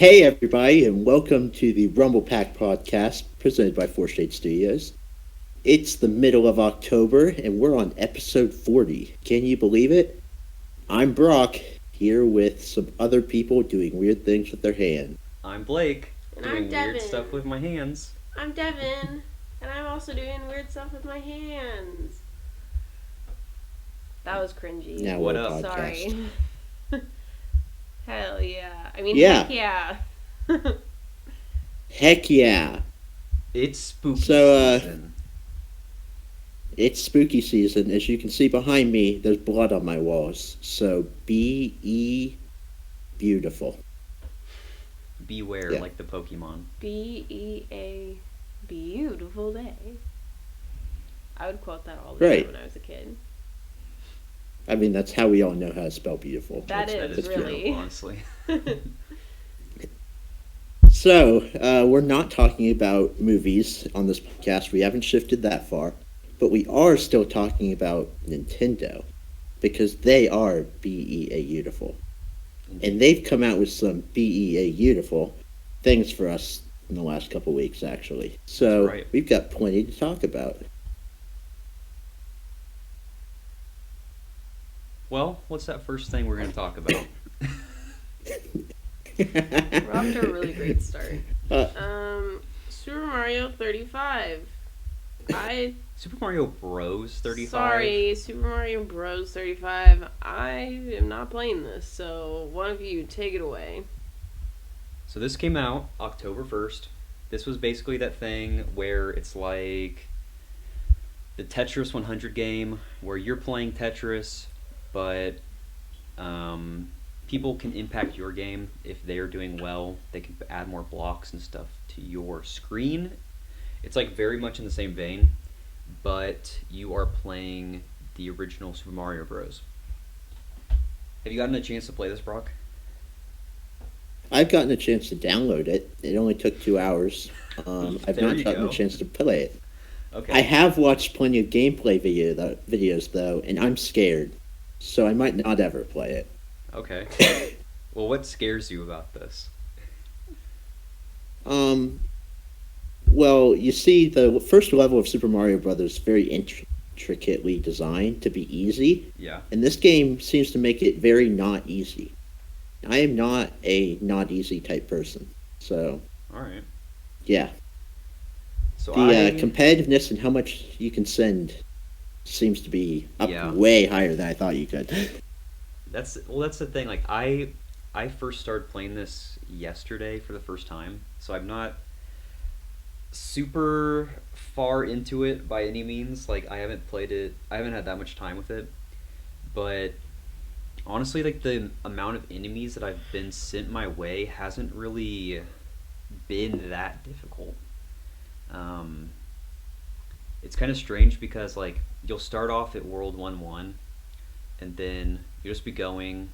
Hey everybody, and welcome to the Rumble Pak Podcast, presented by Fourshade Studios. It's the middle of October, and we're on episode 40. Can you believe it? I'm Brock, here with some other people doing weird things with their hands. I'm Blake, And doing I'm Devin. weird stuff with my hands. I'm Devin, and I'm also doing weird stuff with my hands. That was cringy. Now What we're a up? podcast. Sorry. Hell yeah. I mean, Yeah. heck yeah. Heck yeah! It's spooky So, season. It's spooky season. As you can see behind me, there's blood on my walls. So, be beautiful. Beware, yeah. like the Pokemon. B-E-A, beautiful day. I would quote that all the Right. time when I was a kid. I mean, that's how we all know how to spell beautiful. That That is is really. true, honestly. So, we're not talking about movies on this podcast. We haven't shifted that far. But we are still talking about Nintendo. Because they are BEA beautiful. And they've come out with some BEA beautiful things for us in the last couple weeks, actually. So, That's right. we've got plenty to talk about. Well, what's that first thing we're going to talk about? We're off to a really great start. Uh, Super Mario 35. Super Mario Bros. 35? Sorry, Super Mario Bros. 35. I am not playing this, so one of you take it away. So this came out October 1st. This was basically that thing where it's like the Tetris 100 game where you're playing Tetris, but people can impact your game if they are doing well. They can add more blocks and stuff to your screen. It's like very much in the same vein, but you are playing the original Super Mario Bros. Have you gotten a chance to play this, Brock? I've gotten a chance to download it. It only took 2 hours. I've There not you gotten go. a chance to play it. Okay. I have watched plenty of gameplay videos, though, and I'm scared. So I might not ever play it. Okay. Well, what scares you about this? Well, you see, the first level of Super Mario Brothers is very intricately designed to be easy, Yeah. and this game seems to make it very not easy. I am not a not easy type person, so All right. yeah. So The competitiveness and how much you can send seems to be up Yeah. way higher than I thought you could. that's the thing. Like I first started playing this yesterday for the first time, so I'm not super far into it by any means. Like I haven't played it. I haven't had that much time with it, but honestly, like the amount of enemies that I've been sent my way hasn't really been that difficult. It's kind of strange because like you'll start off at World 1-1, and then you'll just be going,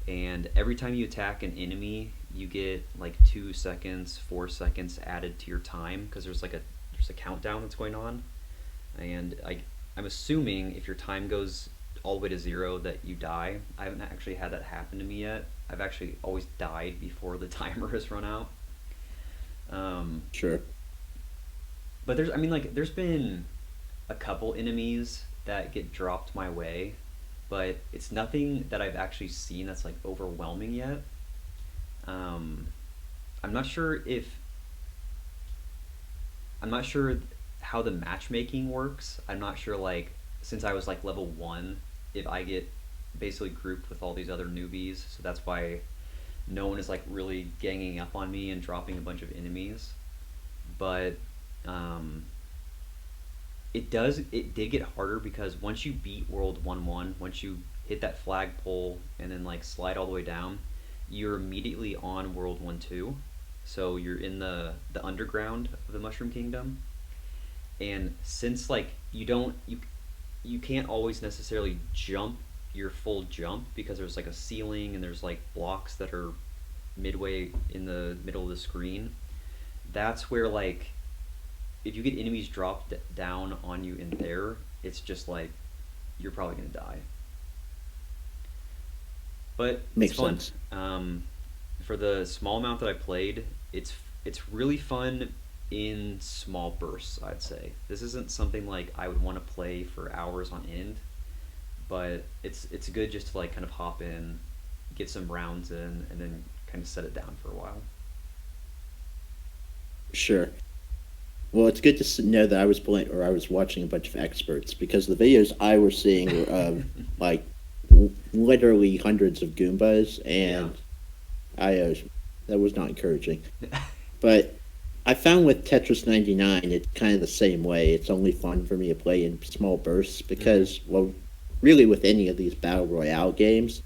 and every time you attack an enemy, you get like 2 seconds, 4 seconds added to your time because there's a countdown that's going on, and I'm assuming if your time goes all the way to 0 that you die. I haven't actually had that happen to me yet. I've actually always died before the timer has run out. Sure. But there's been a couple enemies that get dropped my way, but it's nothing that I've actually seen that's like overwhelming yet. I'm not sure how the matchmaking works. I'm not sure, like, since I was like level 1, if I get basically grouped with all these other newbies, so that's why no one is like really ganging up on me and dropping a bunch of enemies. But it did get harder because once you beat World 1-1, once you hit that flagpole and then like slide all the way down, you're immediately on World 1-2. So you're in the underground of the Mushroom Kingdom. And since like you can't always necessarily jump your full jump because there's like a ceiling and there's like blocks that are midway in the middle of the screen. That's where like if you get enemies dropped down on you in there, it's just like you're probably gonna die. But Makes it's fun. sense. for the small amount that I played, it's really fun in small bursts, I'd say. This isn't something like I would want to play for hours on end, but it's good just to like kind of hop in, get some rounds in, and then kind of set it down for a while. Sure. Well, it's good to know that I was playing or I was watching a bunch of experts because the videos I was seeing were of like literally hundreds of Goombas, and that was not encouraging. But I found with Tetris 99, it's kind of the same way. It's only fun for me to play in small bursts because, well, really with any of these battle royale games,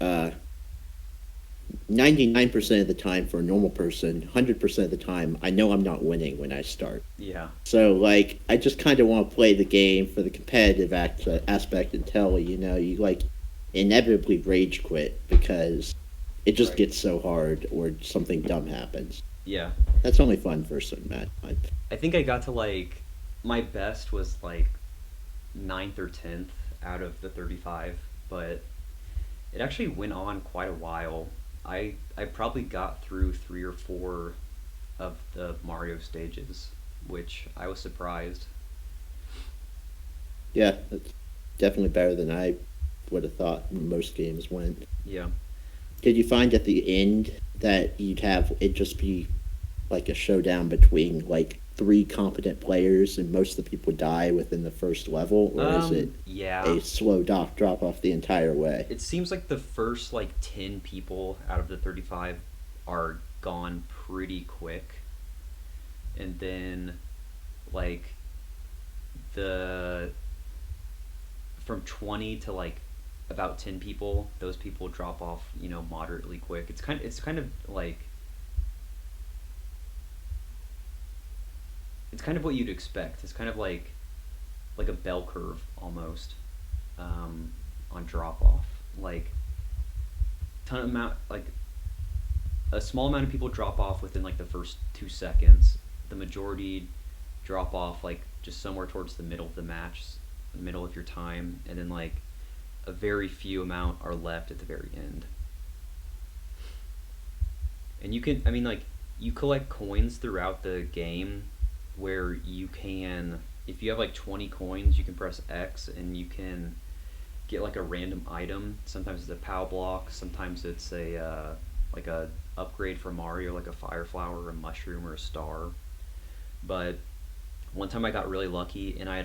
99% of the time for a normal person, 100% of the time, I know I'm not winning when I start. Yeah. So, like, I just kind of want to play the game for the competitive aspect until, you, like, inevitably rage quit because it just gets so hard or something dumb happens. Yeah. That's only fun for a certain match. I think I got to, like, my best was, like, 9th or 10th out of the 35, but it actually went on quite a while. I probably got through 3 or 4 of the Mario stages, which I was surprised. Yeah, that's definitely better than I would have thought most games went. Yeah. Did you find at the end that you'd have it just be like a showdown between like 3 competent players and most of the people die within the first level, or is it a slow drop off the entire way? It seems like the first like 10 people out of the 35 are gone pretty quick, and then like from 20 to like about 10 people, those people drop off, moderately quick. It's kind of like it's kind of what you'd expect. It's kind of like a bell curve almost, on drop off. Like a small amount of people drop off within like the first 2 seconds. The majority drop off like just somewhere towards the middle of the match, the middle of your time, and then like a very few amount are left at the very end. And you collect coins throughout the game where you can, if you have like 20 coins, you can press X and you can get like a random item. Sometimes it's a POW block, sometimes it's a like a upgrade for Mario, like a fire flower or a mushroom or a star. But one time I got really lucky and I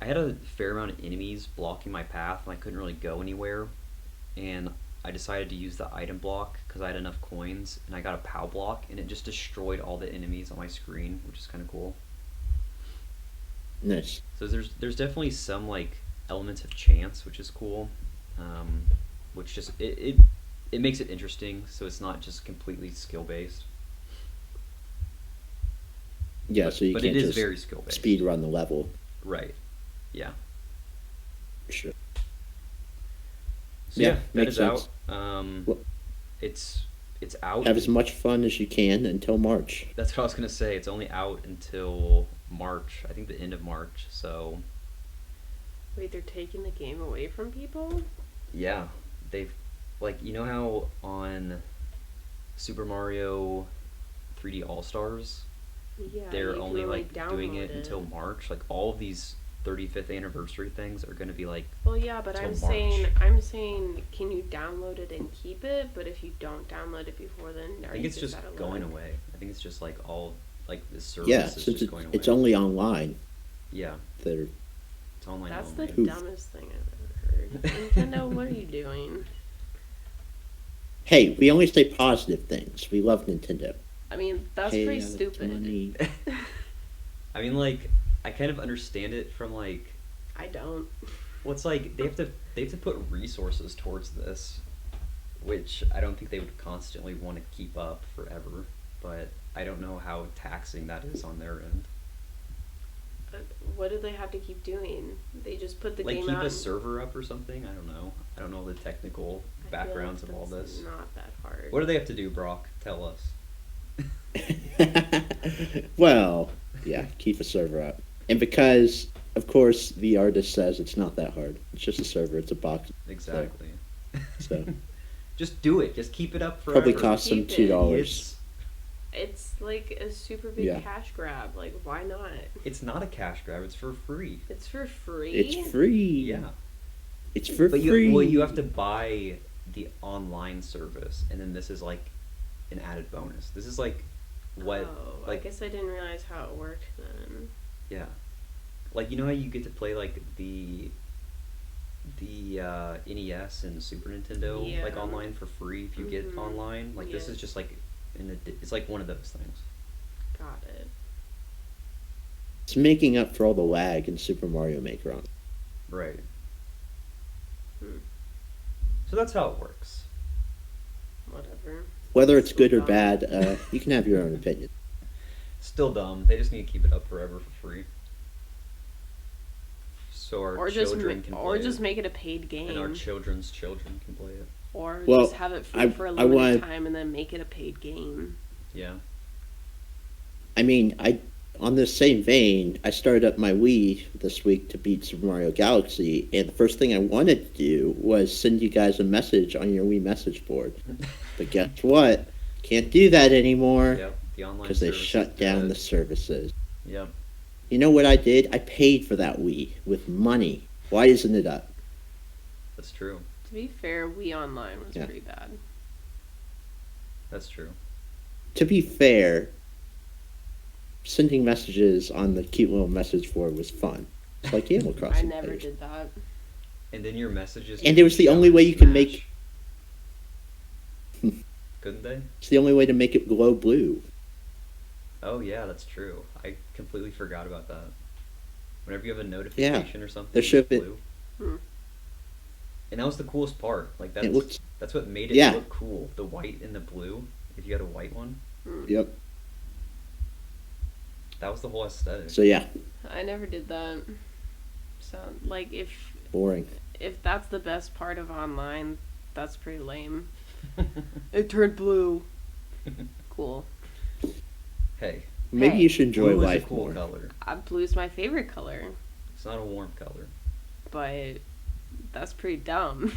had a fair amount of enemies blocking my path and I couldn't really go anywhere, and I decided to use the item block because I had enough coins, and I got a POW block and it just destroyed all the enemies on my screen, which is kind of cool. Nice. So there's definitely some like elements of chance, which is cool, which just it makes it interesting, so it's not just completely skill based. Yeah, so you but can't it is just very skill based. speed run the level. Right. Yeah. Sure. So that makes is sense. out. Well, it's out. have as much fun as you can until March. That's what I was gonna say. It's only out until March. I think the end of March. So. Wait, they're taking the game away from people? Yeah, they've like, how on Super Mario 3D All Stars, Yeah, they're you only can like doing download it until March. Like all of these 35th anniversary things are going to be like. Well, yeah, but till I'm March. saying, can you download it and keep it? But if you don't download it before then, I think it's just going away. I think it's just like all like the service Yeah, is since just going away. it's only online. Yeah, They're it's online. That's only. the dumbest thing I've ever heard. Nintendo, what are you doing? Hey, we only say positive things. We love Nintendo. I mean, that's Hey, pretty I have stupid. money. I mean, like, I kind of understand it from like. I don't. Well, it's like they have to put resources towards this, which I don't think they would constantly want to keep up forever. But I don't know how taxing that is on their end. But what do they have to keep doing? They just put the Like game keep out. a server up or something? I don't know. I don't know the technical backgrounds of all that's this. Not that hard. What do they have to do, Brock? Tell us. Well, yeah, keep a server up. And because, of course, the artist says it's not that hard. It's just a server. It's a box. Exactly. So Just do it. Just keep it up forever. Probably cost them Keep it. $2. It's like a super big Yeah. cash grab. Like, why not? It's not a cash grab. It's for free. It's for free. It's free. Yeah. It's for But free. you have to buy the online service, and then this is like an added bonus. This is like what Oh, like I guess I didn't realize how it worked then. yeah, like you know how you get to play like the NES and Super Nintendo like Yeah. online for free if you get Mhm. online. Like this is Yes. just like it's like one of those things. Got it. It's making up for all the lag in Super Mario Maker on. Right. Hmm. So that's how it works. Whatever. Whether it's good or Dumb. bad, you can have your own opinion. Still dumb. They just need to keep it up forever for free. So our Or just children can play it, make it a paid game. and our children's children can play it. Or Well, just have it free I- for a I limited want- time and then make it a paid game. Yeah. I mean, on this same vein, I started up my Wii this week to beat Super Mario Galaxy, and the first thing I wanted to do was send you guys a message on your Wii message board. But guess what? Can't do that anymore Yep. The online because they service shut is down dead. the services. Yep. You know what I did? I paid for that Wii with money. Why isn't it up? That's true. To be fair, Wii Online was Yeah. pretty bad. That's true. To be fair, sending messages on the cute little message board was fun. It's like Animal I Crossing. never players. did that. And then your messages. And it was the only way you can make. Couldn't they? It's the only way to make it glow blue. Oh yeah, that's true. I completely forgot about that. Whenever you have a notification or something, there should it's be- blue. Hmm. And that was the coolest part. Like that's It looks. that's what made it Yeah. look cool. The white and the blue. If you had a white one, Yep. that was the whole aesthetic. So yeah, I never did that. So, like, if boring. that's the best part of online, that's pretty lame. It turned blue. Cool. Hey, Maybe Hey. you should enjoy blue is a life cool more. color. Blue's my favorite color, It's not a warm color. but that's pretty dumb.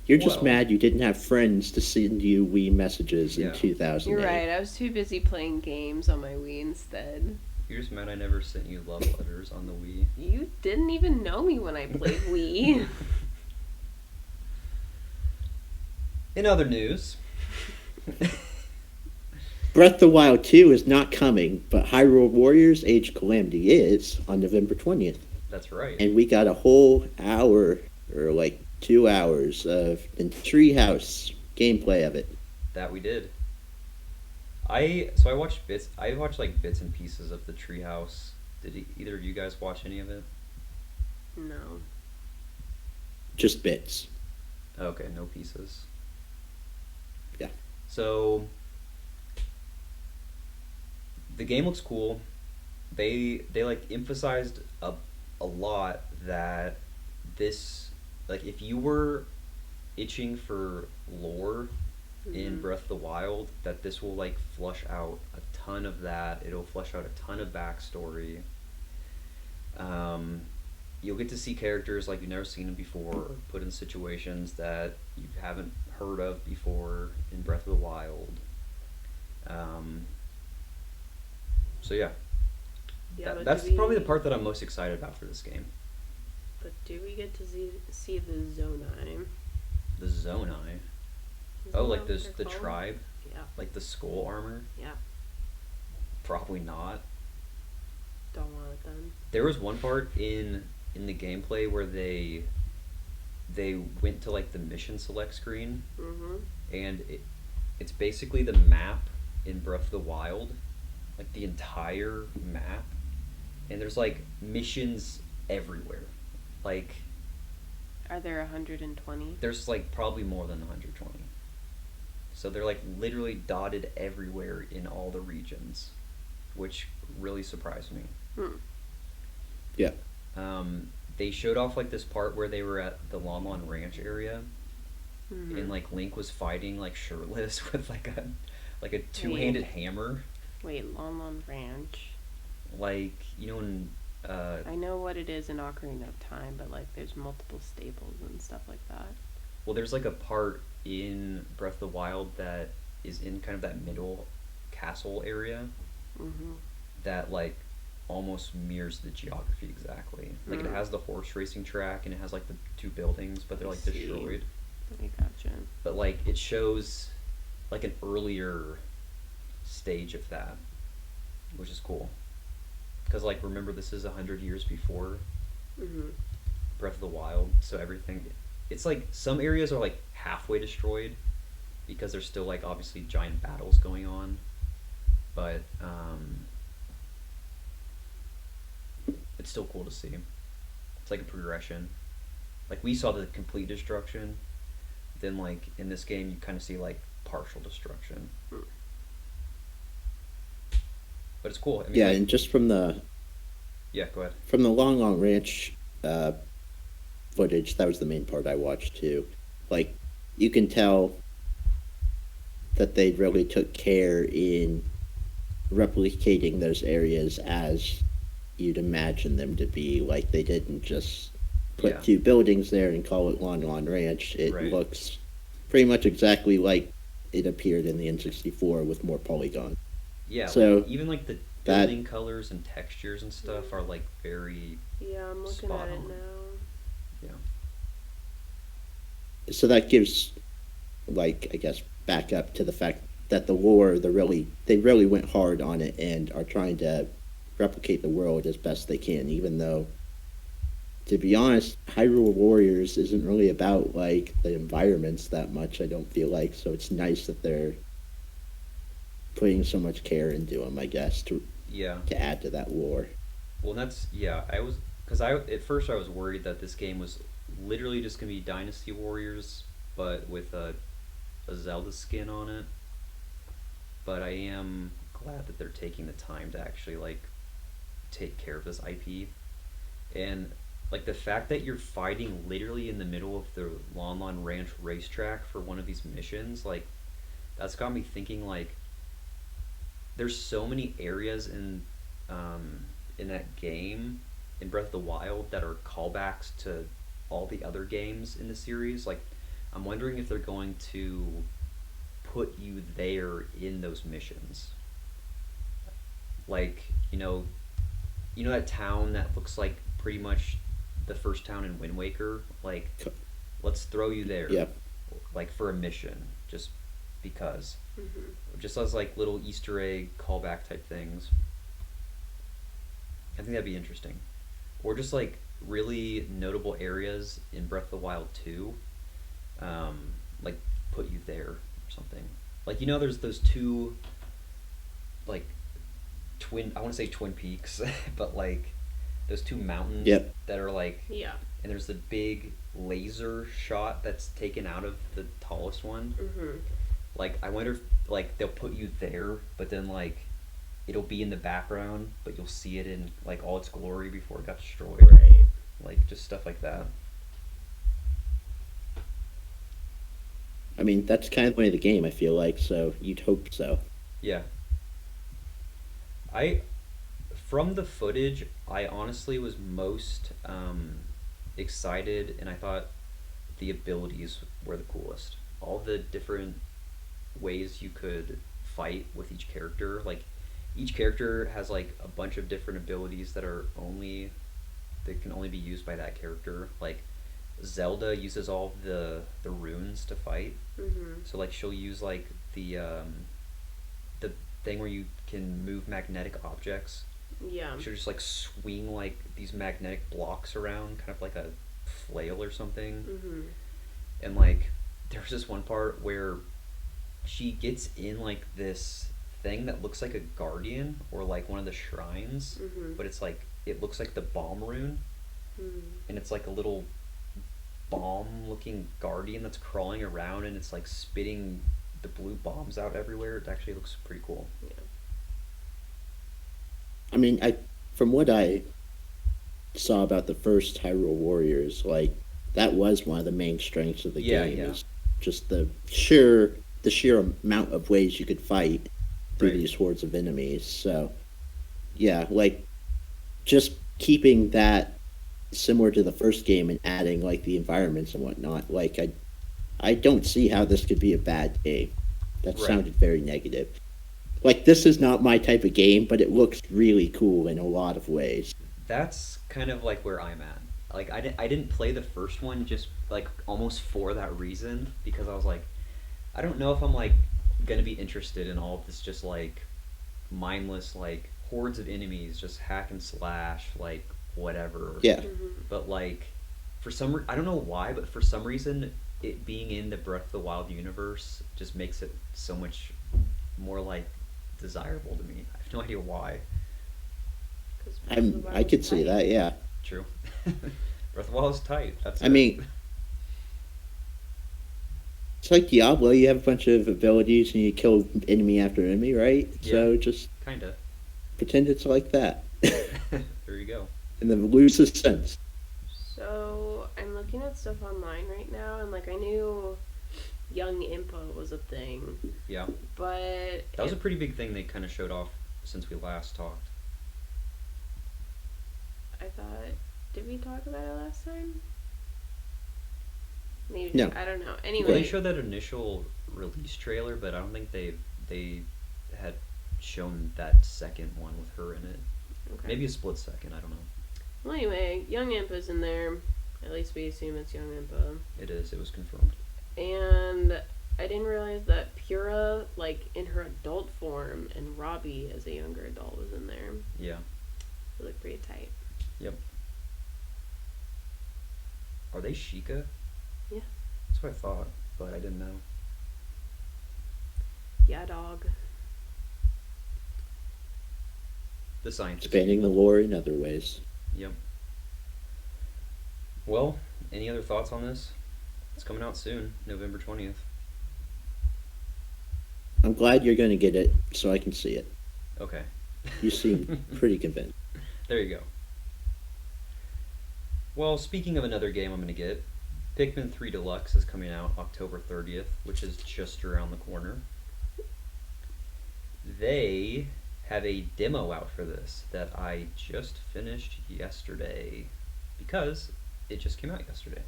You're just Well- mad you didn't have friends to send you Wii messages Yeah. in 2008. You're right, I was too busy playing games on my Wii instead. You're just mad I never sent you love letters on the Wii. You didn't even know me when I played Wii. In other news, Breath of the Wild 2 is not coming, but Hyrule Warriors Age of Calamity is on November 20th. that's right. And we got a whole hour, or like 2 hours, of the Treehouse gameplay of it. That we did. I watched bits. I watched like bits and pieces of the Treehouse. Did either of you guys watch any of it? No. Just bits. Okay, no pieces. Yeah. So the game looks cool. They like emphasized a lot that this, like, if you were itching for lore in Mhm. Breath of the Wild, that this will like flush out a ton of that. It'll flush out a ton of backstory. You'll get to see characters like you've never seen them before, put in situations that you haven't heard of before in Breath of the Wild. So yeah, Yeah, but that's do we- probably the part that I'm most excited about for this game. But do we get to see the Zonai? The Zonai. Isn't Oh, that like what this they're the called? tribe, Yeah, like the skull armor. yeah. Probably not. Don't want it then. There was one part in the gameplay where they went to like the mission select screen, Mm-hmm. and it's basically the map in Breath of the Wild, like the entire map, and there's like missions everywhere. Like Are there 120? there's like probably more than 120. So they're like literally dotted everywhere in all the regions, which really surprised me. Hmm. Yeah. They showed off like this part where they were at the Lon Lon Ranch area, Mhm. and like Link was fighting like shirtless with like a two-handed hammer. Wait, Lon Lon Ranch. Like, you know, in I know what it is in Ocarina of Time, but like there's multiple stables and stuff like that. Well, there's like a part in Breath of the Wild that is in kind of that middle castle area Mm-hmm. that like almost mirrors the geography exactly. Like it Mm. has the horse racing track and it has like the two buildings, but they're I like see. destroyed. I gotcha. But like it shows like an earlier stage of that, which is cool. Because like remember this is 100 years before Mm-hmm. Breath of the Wild, so everything it's like some areas are like halfway destroyed because there's still like obviously giant battles going on, but it's still cool to see. It's like a progression. Like we saw the complete destruction, then like in this game you kind of see like partial destruction. Mm. But it's cool. I mean, Yeah, like, and just from the go ahead. Long Long Ranch footage, that was the main part I watched too. Like, you can tell that they really took care in replicating those areas as you'd imagine them to be. Like, they didn't just put Yeah. two buildings there and call it Lon Lon Ranch. It Right. looks pretty much exactly like it appeared in the N64 with more polygon. Yeah, So, like, even like the that- building colors and textures and stuff are like very Yeah, I'm looking Spot at it on. now. So that gives, like, I guess, back up to the fact that the lore, they really went hard on it and are trying to replicate the world as best they can, even though, to be honest, Hyrule Warriors isn't really about, like, the environments that much, I don't feel like, so it's nice that they're putting so much care into them, I guess, yeah. to add to that lore. Well, that's yeah. I was because I at first I was worried that this game was literally just gonna be Dynasty Warriors, but with a Zelda skin on it. But I am glad that they're taking the time to actually like take care of this IP, and like the fact that you're fighting literally in the middle of the Lon Lon Ranch racetrack for one of these missions, like that's got me thinking like there's so many areas in that game in Breath of the Wild that are callbacks to all the other games in the series. Like, I'm wondering if they're going to put you there in those missions. Like, you know that town that looks like pretty much the first town in Wind Waker. Like, let's throw you there. Yeah. Like for a mission, just because. Mm-hmm. Just as like little Easter egg callback type things. I think that'd be interesting. Or just like really notable areas in Breath of the Wild 2. Like put you there or something. Like there's those two like I want to say Twin Peaks, but like those two mountains Yep. that are like Yeah. and there's the big laser shot that's taken out of the tallest one. Mm-hmm. Like I wonder if like they'll put you there, but then like it'll be in the background, but you'll see it in like all its glory before it got destroyed. Right. Like just stuff like that. I mean, that's kind of the point of the game, I feel like, so you'd hope so. Yeah. From the footage, I honestly was most excited, and I thought the abilities were the coolest. All the different ways you could fight with each character, like each character has like a bunch of different abilities that can only be used by that character. Like Zelda uses all of the runes to fight. Mm-hmm. So like she'll use like the thing where you can move magnetic objects. Yeah. She'll just like swing like these magnetic blocks around, kind of like a flail or something. Mm-hmm. And like there's this one part where she gets in like this thing that looks like a guardian or like one of the shrines, Mm-hmm. but it's like it looks like the bomb rune, Mm-hmm. and it's like a little bomb looking guardian that's crawling around and it's like spitting the blue bombs out everywhere. It actually looks pretty cool. Yeah. I mean, from what I saw about the first Hyrule Warriors, like, that was one of the main strengths of the game, Yeah. is just the sheer amount of ways you could fight through Right. these hordes of enemies. So, yeah, like, just keeping that similar to the first game and adding like the environments and whatnot. Like I don't see how this could be a bad game. That Right. sounded very negative. Like this is not my type of game, but it looks really cool in a lot of ways. That's kind of like where I'm at. Like I didn't play the first one just like almost for that reason because I was like, I don't know if I'm like gonna be interested in all of this just like mindless like hordes of enemies just hack and slash like whatever. Yeah. But like for I don't know why, but for some reason it being in the Breath of the Wild universe just makes it so much more like desirable to me. I have no idea why. I could see that, yeah. True. Breath of the Wild is tight. That's I it. mean, it's like Diablo. You have a bunch of abilities and you kill enemy after enemy, right? Yeah. So just Kinda. pretend it's like that, There you go. and then lose the sense. So I'm looking at stuff online right now, and like I knew young Impa was a thing, Yeah. but That was a pretty big thing they kind of showed off since we last talked. I thought, did we talk about it last time? Maybe. No. I don't know. Well, Anyway, they showed that initial release trailer, but I don't think they had shown that second one with her in it. okay. Maybe a split second. I don't know. Well, anyway, young Impa's in there. At least we assume it's young Impa. It is. It was confirmed. And I didn't realize that Pura, like in her adult form, and Robbie as a younger adult was in there. Yeah. It looked pretty tight. Yep. Are they Sheikah? Yeah. That's what I thought, but I didn't know. Yeah, dog. The scientist. Expanding the lore in other ways. Yep. Well, any other thoughts on this? It's coming out soon, November 20th. I'm glad you're going to get it so I can see it. Okay. You seem pretty convinced. There you go. Well, speaking of another game I'm going to get, Pikmin 3 Deluxe is coming out October 30th, which is just around the corner. They have a demo out for this that I just finished yesterday because it just came out yesterday.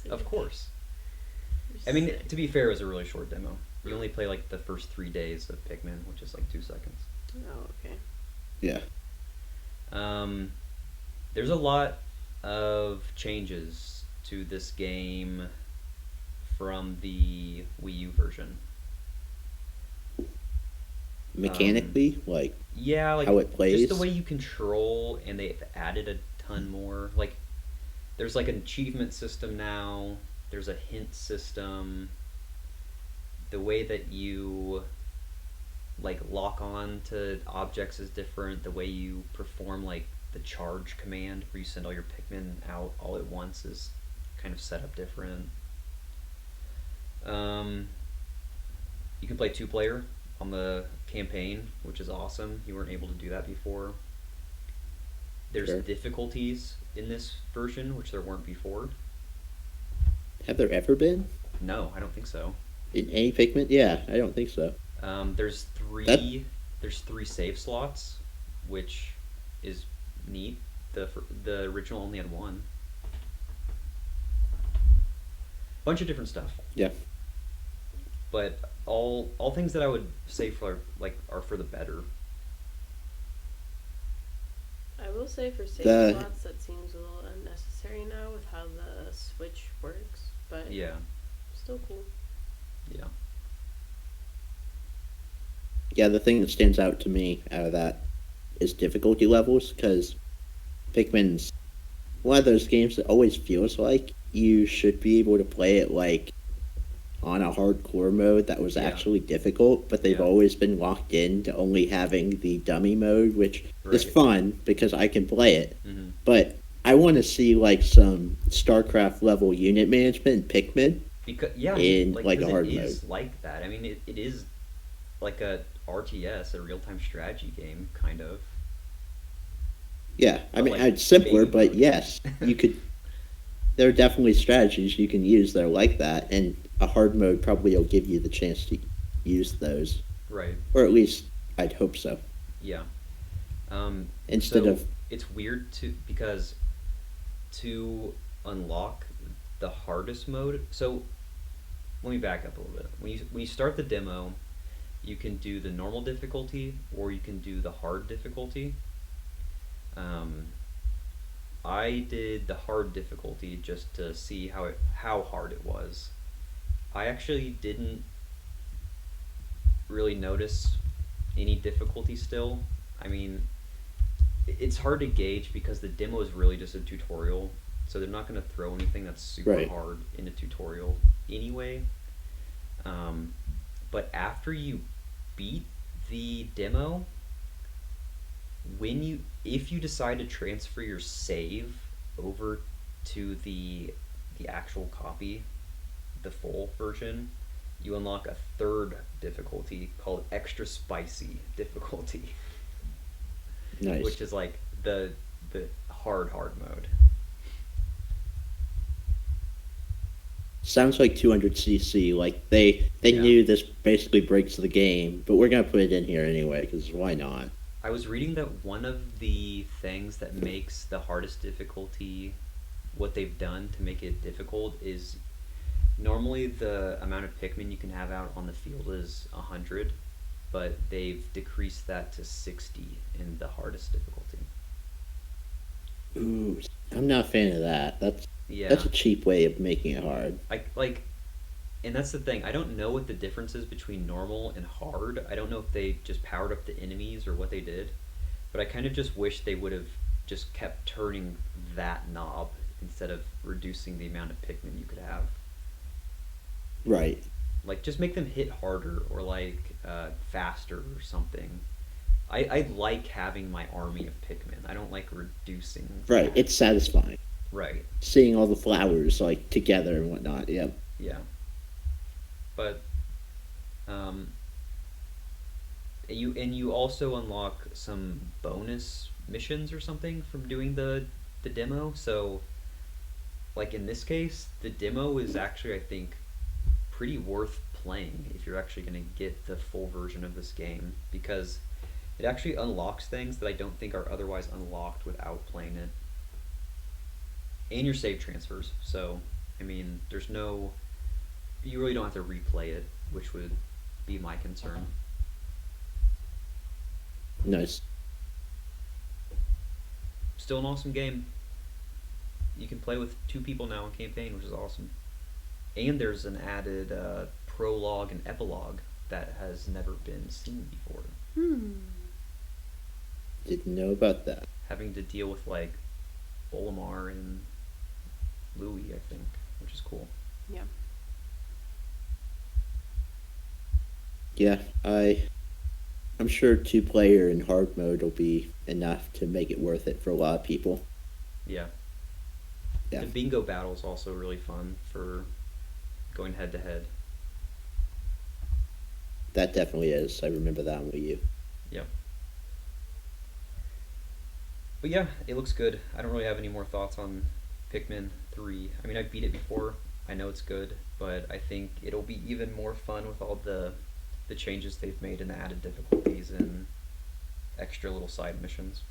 Of course. I mean, to be fair, it was a really short demo. You only play like the first 3 days of Pikmin, which is like 2 seconds. Oh, okay. Yeah. There's a lot of changes to this game from the Wii U version. Mechanically, like Yeah, like how it plays. just the way you control, and they've added a ton more. Like, there's like an achievement system now. There's a hint system. The way that you like lock on to objects is different. The way you perform like the charge command, where you send all your Pikmin out all at once, is kind of set up different. You can play 2-player on the campaign, which is awesome. You weren't able to do that before. There's Sure. difficulties in this version, which there weren't before. Have there ever been No, I don't think so. in any Pikmin? Yeah, I don't think so. There's three. There's 3 save slots, which is neat. The original only had 1. Bunch of different stuff, Yeah. but all things that I would say for like are for the better. I will say for save The- slots, that seems a little unnecessary now with how the Switch works, but Yeah, still cool. yeah, Yeah, the thing that stands out to me out of that is difficulty levels, because Pikmin's one of those games that always feels like you should be able to play it like on a hardcore mode that was Yeah. actually difficult, but they've Yeah. always been locked in to only having the dummy mode, which is Right. fun because I can play it. hmm But I want to see like some StarCraft level unit management in Pikmin. Because yeah, In, like, a 'cause hard it is mode. like that. I mean, it is like a RTS, a real time strategy game, kind of. Yeah, I But, mean, like, it's simpler, baby but mode. yes, you could. There are definitely strategies you can use that are like that, and a hard mode probably will give you the chance to use those, Right. or at least I'd hope so. Yeah. instead So of it's weird because to unlock the hardest mode. So let me back up a little bit. When you start the demo, you can do the normal difficulty or you can do the hard difficulty. Um, I did the hard difficulty just to see how hard it was. I actually didn't really notice any difficulty still. I mean, it's hard to gauge because the demo is really just a tutorial, so they're not going to throw anything that's super right, hard in a tutorial anyway. Um, but after you beat the demo, if you decide to transfer your save over to the actual copy, the full version, you unlock a third difficulty called extra spicy difficulty, nice. which is like the hard mode. Sounds like 200cc. Like they Yeah. knew this basically breaks the game, but we're gonna put it in here anyway because why not? I was reading that one of the things that makes the hardest difficulty, what they've done to make it difficult, is normally the amount of Pikmin you can have out on the field is 100, but they've decreased that to 60 in the hardest difficulty. Ooh, I'm not a fan of that. That's Yeah, a cheap way of making it hard. and that's the thing. I don't know what the difference is between normal and hard. I don't know if they just powered up the enemies or what they did, but I kind of just wish they would have just kept turning that knob instead of reducing the amount of Pikmin you could have. Right, Like, just make them hit harder or like faster or something. I like having my army of Pikmin. I don't like reducing right. that. It's satisfying Right. seeing all the flowers like together and whatnot. Yep. Yeah. But um, you also unlock some bonus missions or something from doing the demo. So like in this case, the demo is actually, I think, pretty worth playing if you're actually going to get the full version of this game, because it actually unlocks things that I don't think are otherwise unlocked without playing it. And your save transfers. So, I mean, you really don't have to replay it, which would be my concern. Nice. Still an awesome game. You can play with 2 people now in campaign, which is awesome. And there's an added prologue and epilogue that has never been seen before, Didn't know about that. having to deal with like Olimar and Louis, I think, which is cool. Yeah. Yeah, I'm sure 2-player in hard mode will be enough to make it worth it for a lot of people. Yeah. Yeah, The bingo battle is also really fun for going head to head. that definitely is. I remember that on Wii U. Yep. But yeah, it looks good. I don't really have any more thoughts on Pikmin 3. I mean, I beat it before. I know it's good, but I think it'll be even more fun with all the changes they've made and the added difficulties and extra little side missions.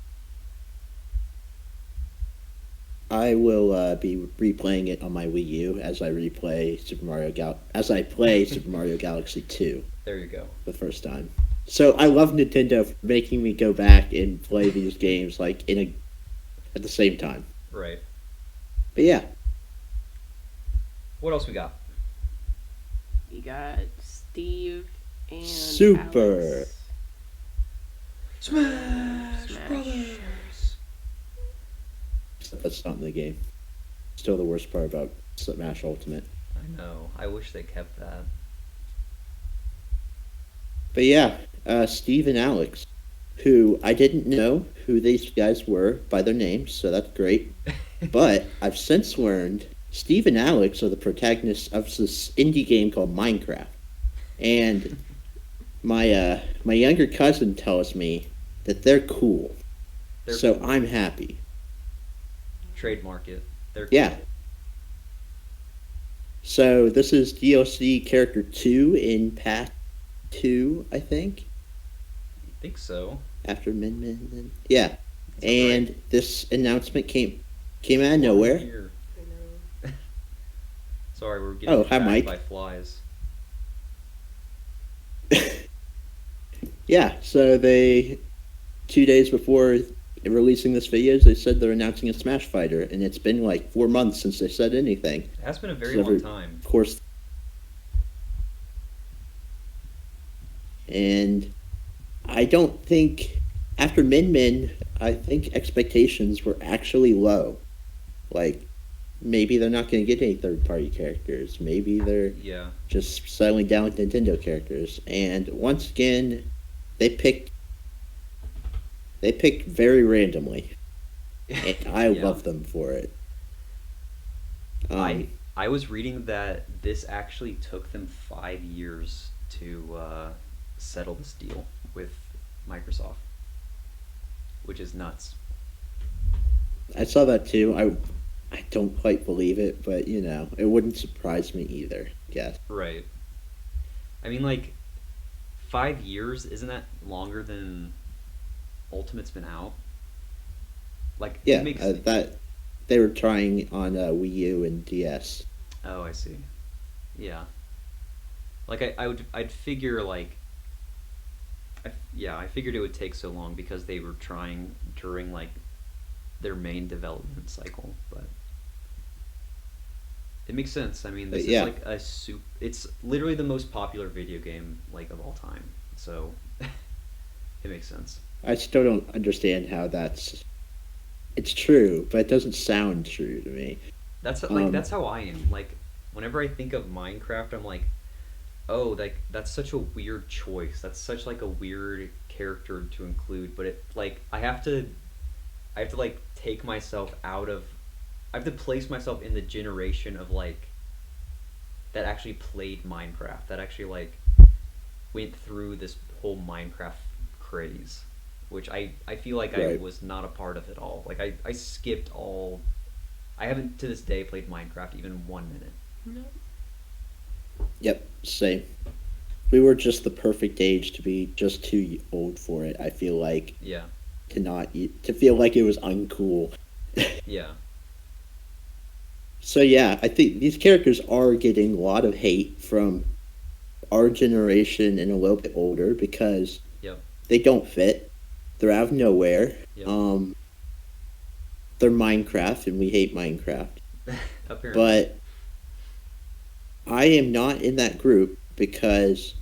I will be replaying it on my Wii U as I play Super Mario Galaxy 2 There you go. the first time. So I love Nintendo for making me go back and play these games like at the same time. Right. But yeah, What else we got? You got Steve and Super. Alex. Smash. that's not in the game. Still the worst part about Smash Ultimate. I know. I wish they kept that. But yeah, Steve and Alex, who I didn't know who these guys were by their names, so that's great. But I've since learned Steve and Alex are the protagonists of this indie game called Minecraft. And my younger cousin tells me that they're cool. They're So cool. I'm happy. Trademark it. They're Yeah. cool. So this is DLC character 2 in Path 2, I think. I think so. after Min Min. Then yeah, Sounds and right. this announcement came out of 1 nowhere. year. I know. Sorry, we're getting Oh, hi, attacked Mike. by flies. Yeah, so they 2 days before releasing this video, they said they're announcing a Smash Fighter, and it's been like 4 months since they said anything. It has been a very So long time. of course, and I don't think after Min Min, I think expectations were actually low. Like maybe they're not going to get any third party characters. Maybe they're Yeah. just settling down with Nintendo characters. And once again, they picked very randomly, and I Yeah. love them for it. I I was reading that this actually took them 5 years to settle this deal with Microsoft, which is nuts. I saw that too. I don't quite believe it, but it wouldn't surprise me either. Yes. Right. I mean, like, 5 years, isn't that longer than Ultimate's been out? Like, it Yeah, makes. that they were trying on Wii U and DS. Oh, I see. Yeah. Like, I'd figure, like, I figured it would take so long because they were trying during, like, their main development cycle, but it makes sense. I mean, But this is yeah, like it's literally the most popular video game, like, of all time, so it makes sense. I still don't understand how that's. It's true, but it doesn't sound true to me. That's how I am. Like, whenever I think of Minecraft, I'm like, oh, like, that's such a weird choice. That's such, like, a weird character to include, but it, like, I have to, like, take myself out of. I have to place myself in the generation of, like, that actually played Minecraft, that actually, like, went through this whole Minecraft craze, which I feel like I Right. was not a part of at all. Like, I skipped all. I haven't to this day played Minecraft even 1 minute. No. Yep, same. We were just the perfect age to be just too old for it. I feel like Yeah, to feel like it was uncool. yeah, So yeah, I think these characters are getting a lot of hate from our generation and a little bit older because yep, they don't fit. They're out of nowhere. yep. They're Minecraft, and we hate Minecraft. Apparently, But I am not in that group because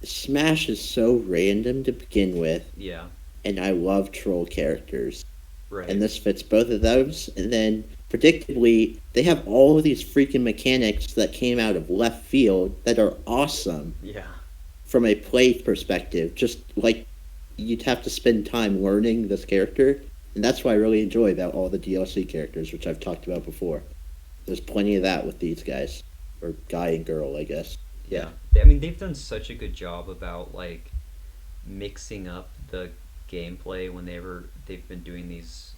Smash is so random to begin with, yeah, and I love troll characters. right, And this fits both of those. And then, predictably, they have all of these freaking mechanics that came out of left field that are awesome yeah, from a play perspective. Just like you'd have to spend time learning this character. And that's what I really enjoy about all the DLC characters, which I've talked about before. There's plenty of that with these guys. Or guy and girl, I guess. yeah. I mean, they've done such a good job about, like, mixing up the gameplay whenever they've been doing these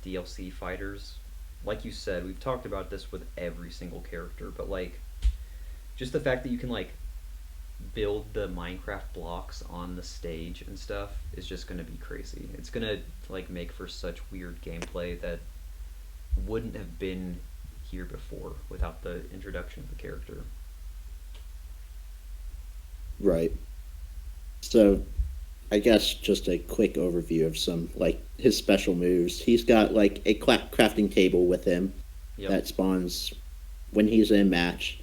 DLC fighters. Like you said, we've talked about this with every single character, but, like, just the fact that you can, like, build the Minecraft blocks on the stage and stuff is just gonna be crazy. It's gonna, like, make for such weird gameplay that wouldn't have been here before without the introduction of the character. Right. So, I guess just a quick overview of some, like, his special moves. He's got, like, a crafting table with him Yep. that spawns when he's in a match.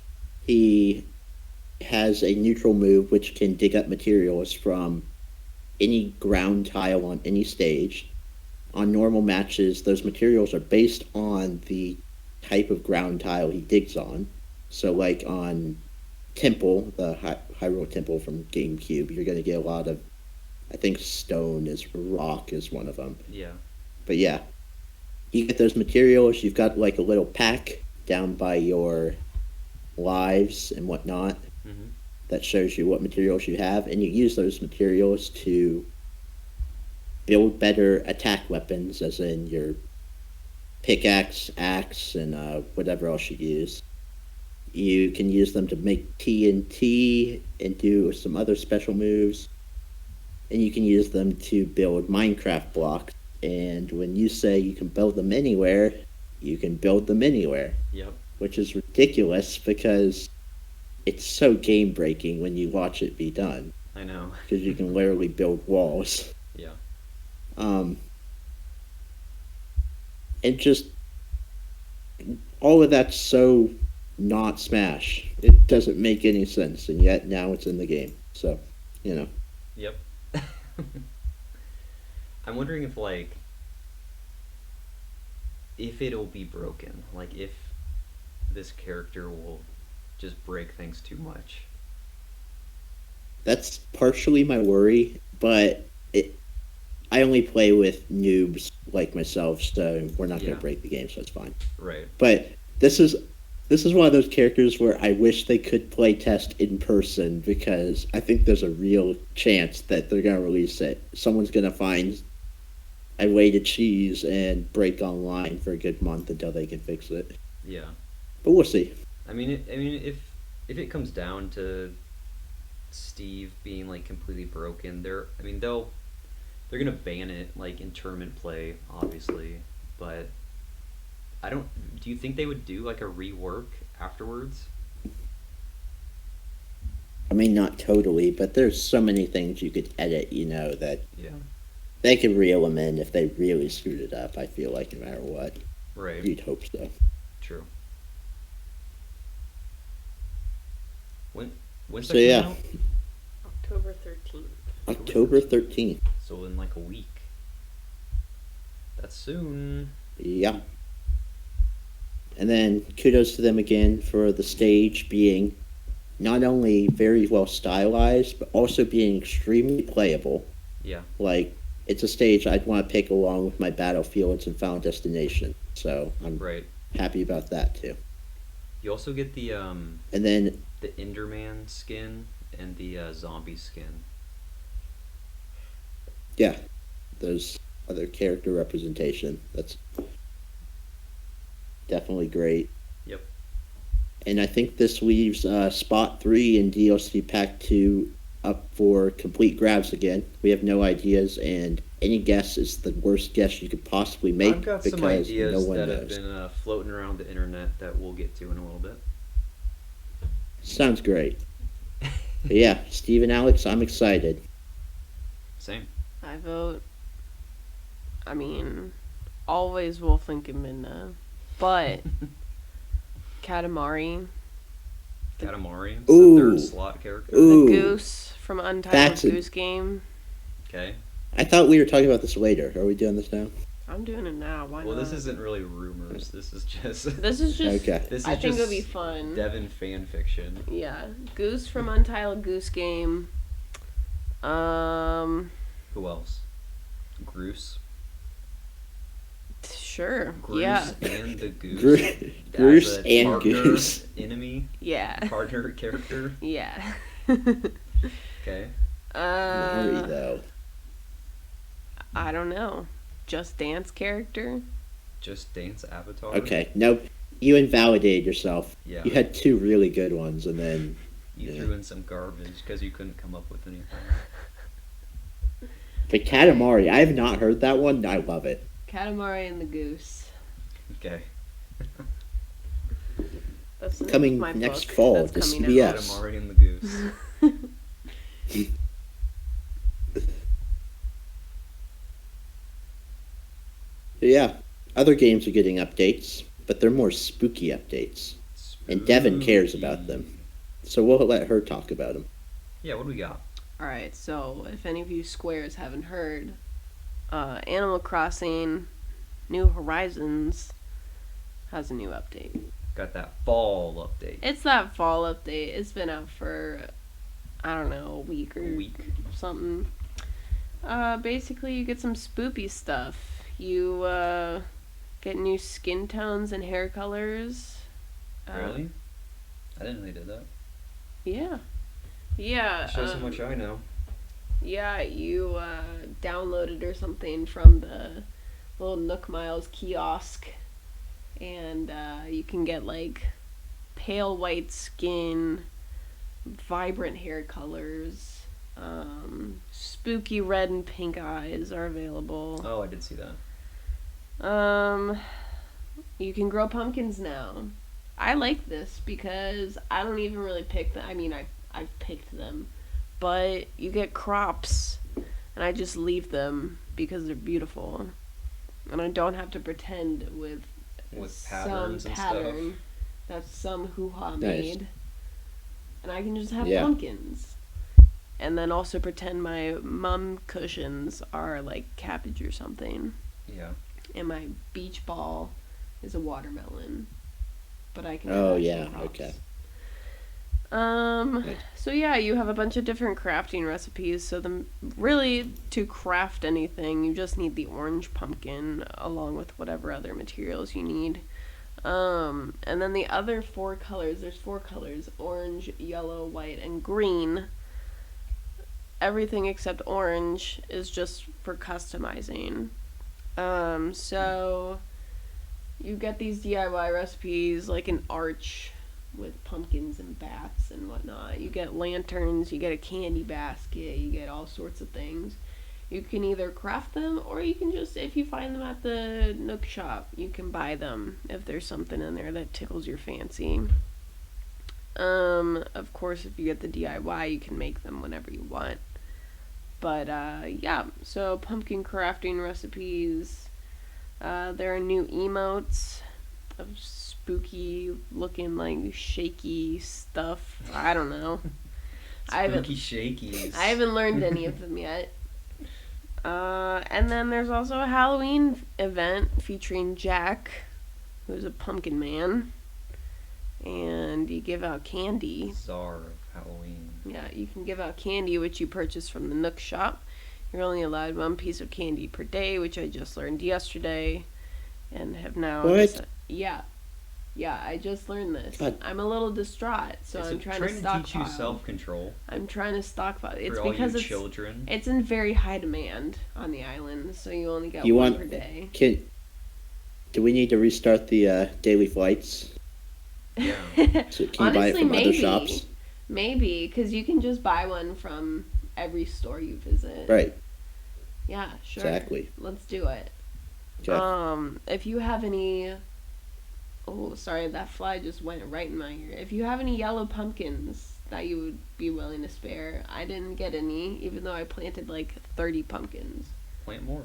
He has a neutral move which can dig up materials from any ground tile on any stage. On normal matches, those materials are based on the type of ground tile he digs on. So, like on Temple, the Hyrule Temple from GameCube, you're going to get a lot of, I think stone is rock is one of them. Yeah. But yeah, you get those materials. You've got like a little pack down by your lives and whatnot Mm-hmm. that shows you what materials you have, and you use those materials to build better attack weapons, as in your pickaxe, axe, and whatever else you use. You can use them to make TNT and do some other special moves. and you can use them to build Minecraft blocks. And when you say you can build them anywhere, you can build them anywhere. Yep. Which is ridiculous because it's so game breaking when you watch it be done. I know. Because you can literally build walls. Yeah. And just all of that's so not Smash. It doesn't make any sense, and yet now it's in the game. So, Yep. I'm wondering if it'll be broken. Like, if this character will just break things too much. That's partially my worry, but I only play with noobs like myself, so we're not going Yeah. to break the game, so it's fine. Right. But this is one of those characters where I wish they could play test in person, because I think there's a real chance that they're going to release it. Someone's going to find a way to cheese and break online for a good month until they can fix it. Yeah. But we'll see. I mean, if it comes down to Steve being completely broken, they're gonna ban it in tournament play, obviously, but do you think they would do a rework afterwards? I mean, not totally, but there's so many things you could edit, that Yeah. they could reel them in if they really screwed it up, I feel like, no matter what. Right. You'd hope so. True. When's So, that yeah. coming out? October 13th. October 13th. So in a week. That's soon. Yeah. And then kudos to them again for the stage being not only very well stylized, but also being extremely playable. Yeah. It's a stage I'd want to pick along with my Battlefields and Final Destination. So I'm Right. happy about that too. You also get the And then, Enderman skin and the zombie skin. yeah, there's other character representation. That's definitely great. Yep. And I think this leaves Spot 3 and DLC Pack 2 up for complete grabs again. We have no ideas, and any guess is the worst guess you could possibly make, I've got because some ideas no one that knows. have been floating around the internet that we'll get to in a little bit. Sounds great. But yeah, Steve and Alex, I'm excited. Same. I vote. Always Wolflink and Midna, but Katamari, Katamari, Ooh. the third slot character. Ooh. the Goose from Untitled That's a- Goose Game. Okay. I thought we were talking about this later. Are we doing this now? I'm doing it now. Why Well, not? this isn't really rumors. This is just. This is just. Okay. This is I think just it'll be fun. Devin fan fiction. Yeah, Goose from Untitled Goose Game. Who else? Groose. Sure. Groose Yeah. and the Goose. Groose As a and partner, Goose. Enemy. Yeah. Partner character. Yeah. Okay. Mary, though. I don't know. Just Dance character. Just Dance Avatar. Okay, no, you invalidated yourself. Yeah. You had two really good ones, and then You Yeah. threw in some garbage because you couldn't come up with anything. the Katamari. I have not heard that one. I love it. Katamari and the Goose. Okay. That's the name Coming of my next book fall that's to coming CBS. out. Katamari and the Goose. Yeah, other games are getting updates, but they're more spooky updates, and Devin cares about them. So we'll let her talk about them. Yeah, what do we got? Alright, so if any of you squares haven't heard, Animal Crossing New Horizons has a new update. Got that fall update. It's that fall update. It's been out for, I don't know, a week or A week. something. Basically, you get some spoopy stuff. You get new skin tones and hair colors. Really? I didn't know they did that. Yeah. Yeah. Shows how much I know. Yeah, you downloaded or something from the little Nook Miles kiosk, and you can get like pale white skin, vibrant hair colors, Spooky red and pink eyes are available. Oh, I did see that. You can grow pumpkins now. I like this because I don't even really pick them. I mean, I've picked them, but you get crops, and I just leave them because they're beautiful, and I don't have to pretend with patterns some and pattern stuff. that some hoo-ha Nice. made, and I can just have Yeah. pumpkins, and then also pretend my mum cushions are like cabbage or something, Yeah. and my beach ball is a watermelon, but I can. Oh, have yeah, some crops. okay. So yeah, you have a bunch of different crafting recipes. So really to craft anything, you just need the orange pumpkin along with whatever other materials you need. And then the other 4 colors, there's 4 colors: orange, yellow, white, and green. Everything except orange is just for customizing. So you get these DIY recipes like an arch with pumpkins and bats and whatnot. You get lanterns, you get a candy basket, you get all sorts of things. You can either craft them, or you can just, if you find them at the Nook shop, you can buy them if there's something in there that tickles your fancy. Of course, if you get the DIY, you can make them whenever you want. But, yeah, so pumpkin crafting recipes. There are new emotes of spooky looking, like, shaky stuff. I don't know. Spooky shakies. I haven't learned any of them yet. And then there's also a Halloween event featuring Jack, who's a pumpkin man. And you give out candy. Czar of Halloween. Yeah, you can give out candy, which you purchase from the Nook shop. You're only allowed 1 piece of candy per day, which I just learned yesterday. And have now... What? Yeah, I just learned this. God. I'm a little distraught, so I'm trying to stockpile. teach you self-control. I'm trying to stockpile. It's for all because you it's children. it's in very high demand on the island, so you only get You one want- per day. Do we need to restart the daily flights? Yeah. So can you buy it Honestly, from maybe. other shops? Maybe, because you can just buy one from every store you visit. Right, Yeah, sure. exactly. Let's do it. Okay. If you have any... Oh, sorry, that fly just went right in my ear. If you have any yellow pumpkins that you would be willing to spare, I didn't get any, even though I planted like 30 pumpkins. Plant more.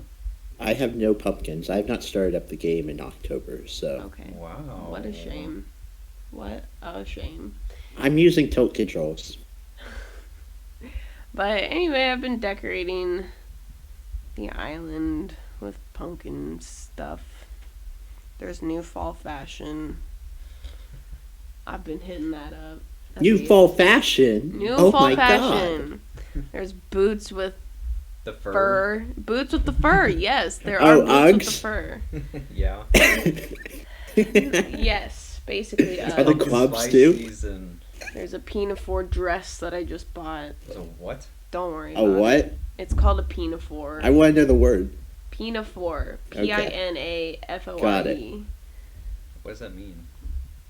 I have no pumpkins. I have not started up the game in October, so Okay. Wow. What a shame. What a shame. I'm using tilt controls. But anyway, I've been decorating the island with pumpkin stuff. There's new fall fashion. I've been hitting that up. New fall fashion. New Oh fall my fashion. There's boots with The fur. Boots with the fur. Yes, there Oh, are boots Uggs? with the fur. Yeah. god. Yes, basically. Are the Pumpkin clubs spice too? season. There's a pinafore dress that I just bought. So what? Don't worry A about what? it. It's called a pinafore. I want to know the word. Pinafore. Okay. Pinafore. Got it. What does that mean?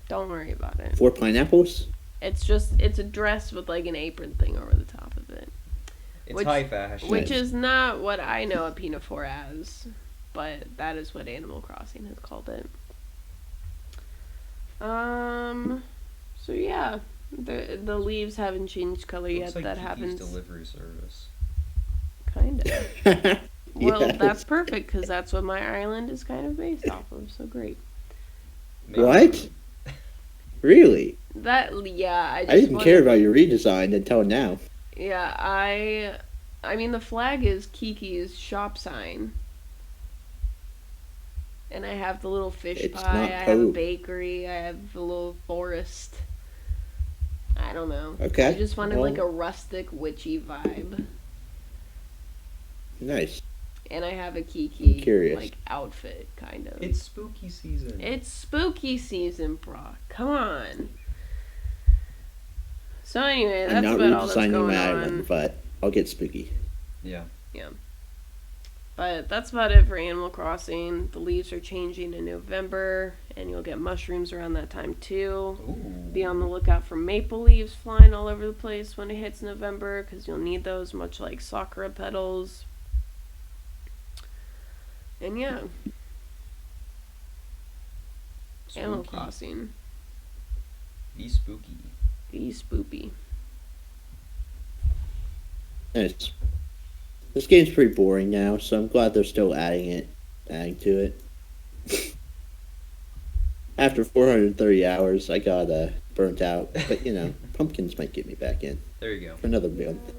Don't worry about it. 4 pineapples? It's a dress with like an apron thing over the top of it. It's Which- high fashion. Which is not what I know a pinafore as, but that is what Animal Crossing has called it. So yeah, the leaves haven't changed color Looks yet. like That Kiki's happens. delivery service. Kind of. Well, Yes. that's perfect because that's what my island is kind of based off of. So great. Maybe. What? Really? Yeah, I didn't care about your redesign until now. Yeah, I mean the flag is Kiki's shop sign. And I have the little fish It's pie, not I have a Pope. bakery, I have a little forest. I don't know. Okay, I just wanted well- like a rustic witchy vibe. Nice. And I have a Kiki I'm curious. like outfit kind of. It's spooky season. It's spooky season, Brock. Come on. So anyway, I'm that's not about all that's redesigning going my on. island, but I'll get spooky. Yeah. But that's about it for Animal Crossing. The leaves are changing in November, and you'll get mushrooms around that time too. Ooh. Be on the lookout for maple leaves flying all over the place when it hits November, because you'll need those, much like sakura petals. And yeah, Animal Spooky. Crossing. Be spooky. Be spoopy. Nice. This game's pretty boring now, so I'm glad they're still adding to it. After 430 hours, I got burnt out, but pumpkins might get me back in There you go. for another month.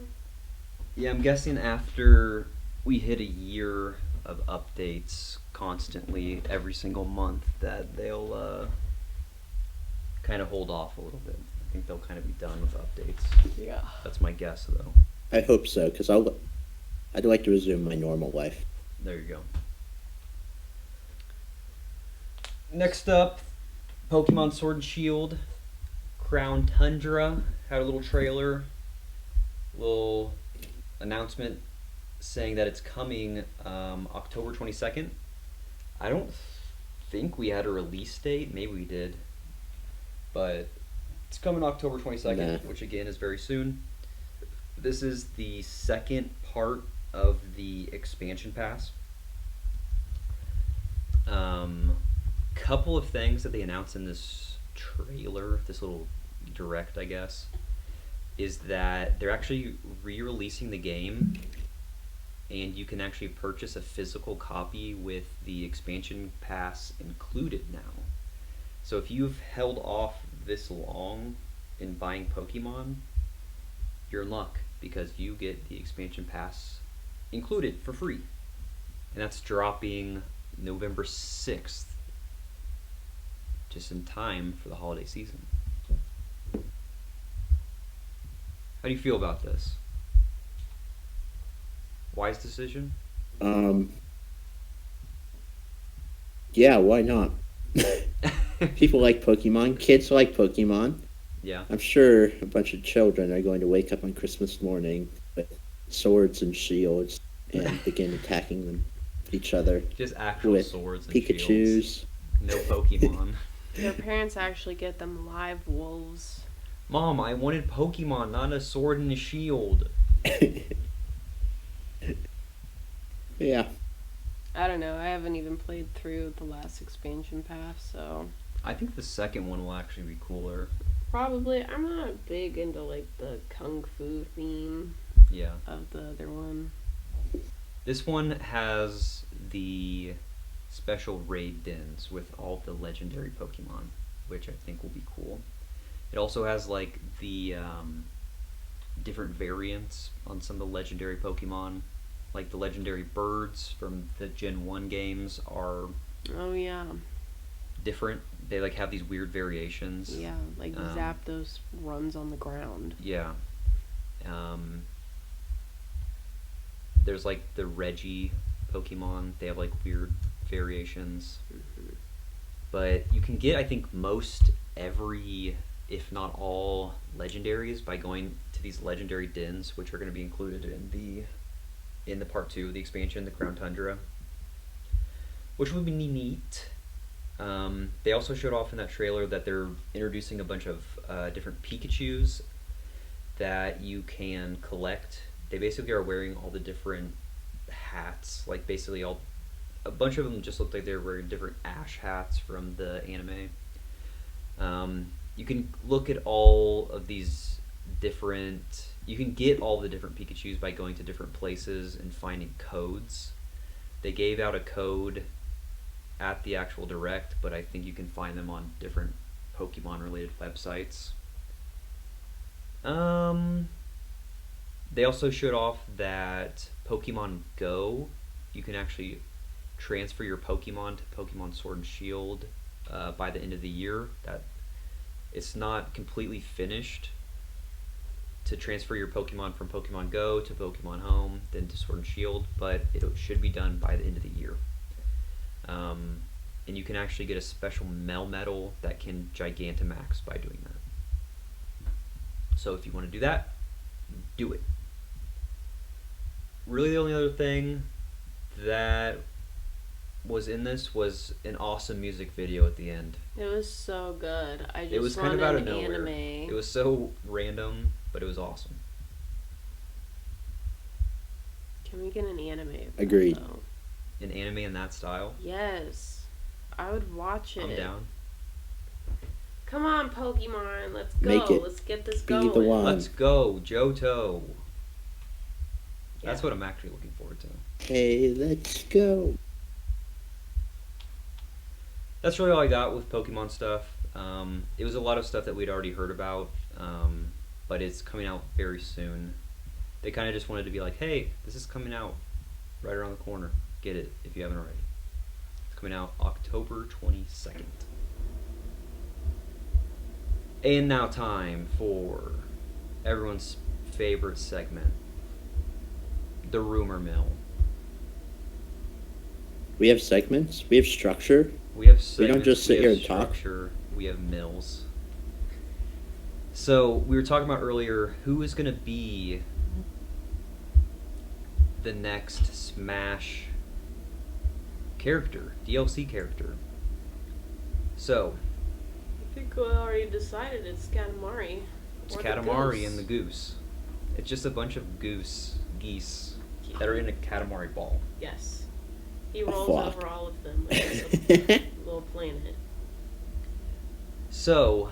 Yeah, I'm guessing after we hit a year of updates constantly every single month that they'll kind of hold off a little bit. I think they'll kind of be done with updates. Yeah. That's my guess, though. I hope so, because I'd like to resume my normal life. There you go. Next up, Pokemon Sword and Shield, Crown Tundra had a little trailer, little announcement saying that it's coming October 22nd. I don't think we had a release date. Maybe we did. But it's coming October 22nd, Nah. which again is very soon. This is the second part of the expansion pass. Couple of things that they announced in this trailer, this little direct, I guess, is that they're actually re-releasing the game, and you can actually purchase a physical copy with the expansion pass included now. So if you've held off this long in buying Pokemon, you're in luck, because you get the expansion pass included for free. And that's dropping November 6th, just in time for the holiday season. How do you feel about this? Wise decision? Yeah, why not? People like Pokemon. Kids like Pokemon. Yeah. I'm sure a bunch of children are going to wake up on Christmas morning with swords and shields and begin attacking each other Just actual with swords and shields. Pikachus. No Pokemon. Their parents actually get them live wolves. Mom, I wanted Pokemon, not a sword and a shield. Yeah. I don't know. I haven't even played through the last expansion pass, so I think the second one will actually be cooler. probably. I'm not big into like the kung fu theme Yeah. of the other one. This one has the special raid dens with all the legendary Pokemon, which I think will be cool. It also has like the different variants on some of the legendary Pokemon. Like the legendary birds from the Gen 1 games are Oh yeah, different. They like have these weird variations. yeah. Like Zapdos runs on the ground. Yeah. There's like the Reggie Pokemon. They have like weird variations. But you can get, I think, most every, if not all, legendaries by going to these legendary dens, which are going to be included in the part 2 of the expansion, the Crown Tundra, which would be neat. They also showed off in that trailer that they're introducing a bunch of different Pikachus that you can collect. They basically are wearing all the different hats, like basically a bunch of them just look like they're wearing different Ash hats from the anime. You can look at all of these different, you can get all the different Pikachus by going to different places and finding codes. They gave out a code at the actual direct, but I think you can find them on different Pokemon related websites. They also showed off that Pokemon Go, you can actually transfer your Pokemon to Pokemon Sword and Shield by the end of the year. That it's not completely finished to transfer your Pokemon from Pokemon Go to Pokemon Home, then to Sword and Shield, but it should be done by the end of the year. And you can actually get a special Melmetal that can Gigantamax by doing that. So if you want to do that, do it. Really the only other thing that was in this was an awesome music video at the end. It was so good. I just It was kind want of out an of nowhere. anime. It was so random, but it was awesome. Can we get an anime? Of that, Agreed. though? An anime in that style. Yes, I would watch it. I'm down. Come on, Pokemon, let's go. Make it. Let's get this Be going. the one. Let's go, Johto. That's Yeah. what I'm actually looking forward to. Hey, let's go. That's really all I got with Pokemon stuff. It was a lot of stuff that we'd already heard about, but it's coming out very soon. They kind of just wanted to be like, hey, this is coming out right around the corner. Get it if you haven't already. It's coming out October 22nd. And now time for everyone's favorite segment, the rumor mill. We have segments. We have structure. We have We segments, don't just sit we here have and talk. structure, we have mills. So we were talking about earlier who is going to be the next Smash character, DLC character. So I think we already decided it's Katamari. it's Or the Katamari goose. and the goose. It's just a bunch of geese that are in a Katamari ball. Yes. He rolls Fuck. over all of them like a little planet. So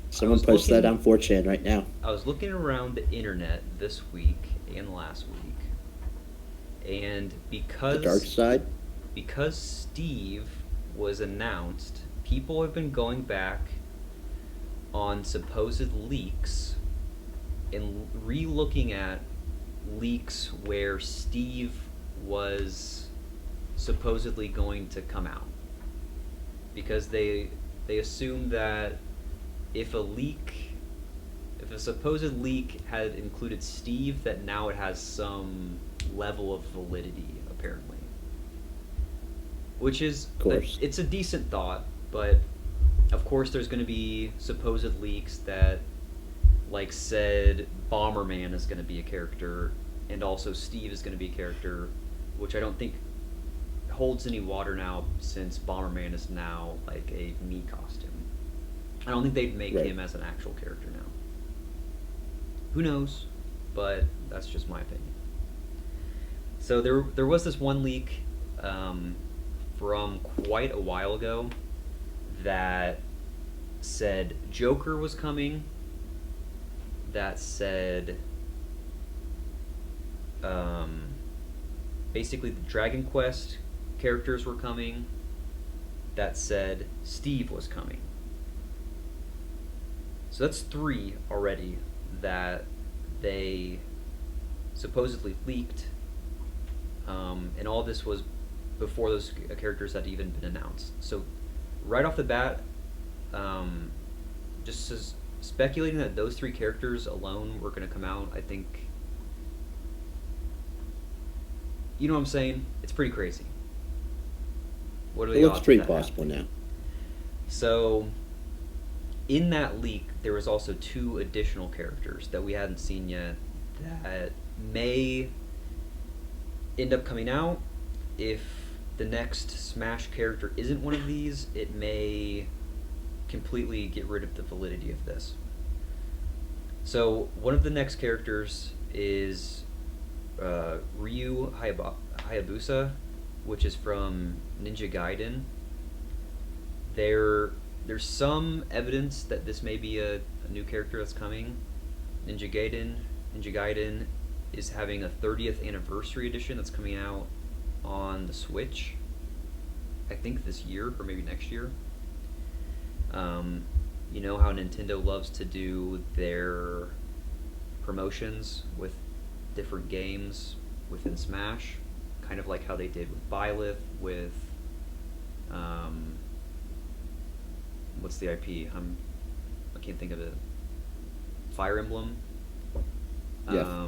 Someone was post that looking- on 4chan right now. I was looking around the internet this week and last week, and The dark side. because Steve was announced, people have been going back on supposed leaks and re-looking at leaks where Steve was supposedly going to come out, because they assumed that if a supposed leak had included Steve, that now it has some level of validity, apparently. Which is, Of course. it's a decent thought, but of course there's going to be supposed leaks that, like, said Bomberman is going to be a character, and also Steve is going to be a character, which I don't think holds any water now, since Bomberman is now, like, a Mii costume. I don't think they'd make Right. him as an actual character now. Who knows? But that's just my opinion. So there was this one leak from quite a while ago that said Joker was coming, that said basically the Dragon Quest characters were coming, that said Steve was coming. So that's 3 already that they supposedly leaked, and all this was before those characters had even been announced. So right off the bat, just speculating that those 3 characters alone were going to come out, I think, you know what I'm saying? It's pretty crazy. What are the It looks odds pretty of that possible happening? now. So, in that leak, there was also 2 additional characters that we hadn't seen yet that may end up coming out. If the next Smash character isn't one of these, it may completely get rid of the validity of this. So, one of the next characters is Ryu Hayabusa, which is from Ninja Gaiden. There's some evidence that this may be a new character that's coming. Ninja Gaiden is having a 30th anniversary edition that's coming out on the Switch, I think this year or maybe next year. You know how Nintendo loves to do their promotions with different games within Smash, kind of like how they did with Byleth, with what's the IP? I can't think of it. Fire Emblem. Yeah.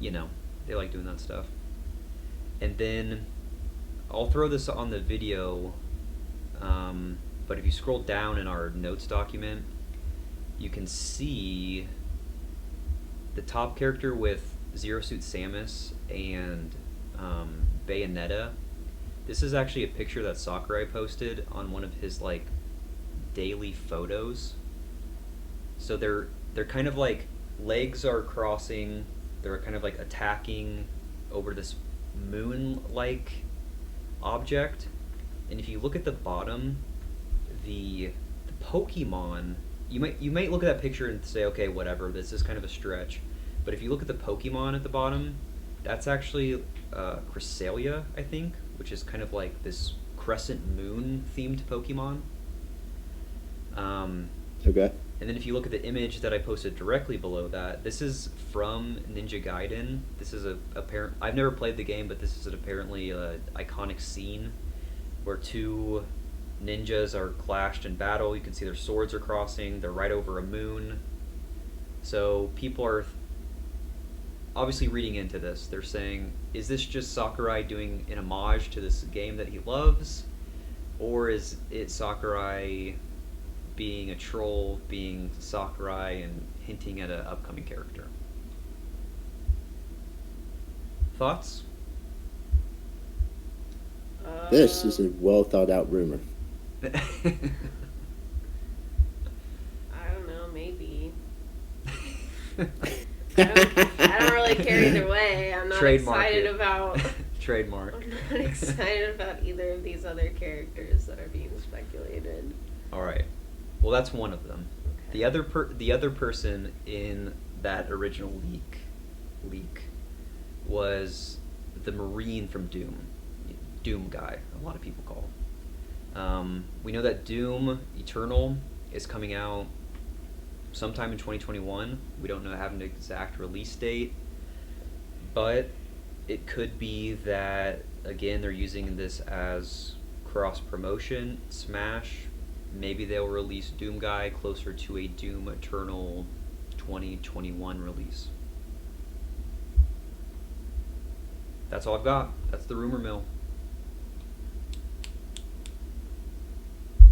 You know, they like doing that stuff. And then I'll throw this on the video, but if you scroll down in our notes document, you can see the top character with Zero Suit Samus and Bayonetta. This is actually a picture that Sakurai posted on one of his like daily photos. So they're kind of like legs are crossing. They're kind of like attacking over this moon-like object. And if you look at the bottom, the Pokemon, you might look at that picture and say, okay, whatever, this is kind of a stretch. But if you look at the Pokemon at the bottom, that's actually Cresselia, I think, which is kind of like this crescent moon themed Pokemon. Okay. And then if you look at the image that I posted directly below that, this is from Ninja Gaiden. This is I've never played the game, but this is apparently iconic scene where two ninjas are clashed in battle. You can see their swords are crossing. They're right over a moon. So people are obviously reading into this. They're saying, is this just Sakurai doing an homage to this game that he loves? Or is it Sakurai being a troll, being Sakurai, and hinting at an upcoming character? Thoughts? This is a well thought out rumor. I don't know, maybe. I don't really care either way. I'm not Trademark excited it. about. Trademark. I'm not excited about either of these other characters that are being speculated. All right. Well, that's one of them. Okay. The other person in that original leak was the Marine from Doom. Doom guy, a lot of people call him. We know that Doom Eternal is coming out sometime in 2021. We don't have an exact release date, but it could be that, again, they're using this as cross promotion. Smash, maybe they'll release Doom Guy closer to a Doom Eternal 2021 release. That's all I've got. That's the rumor mill.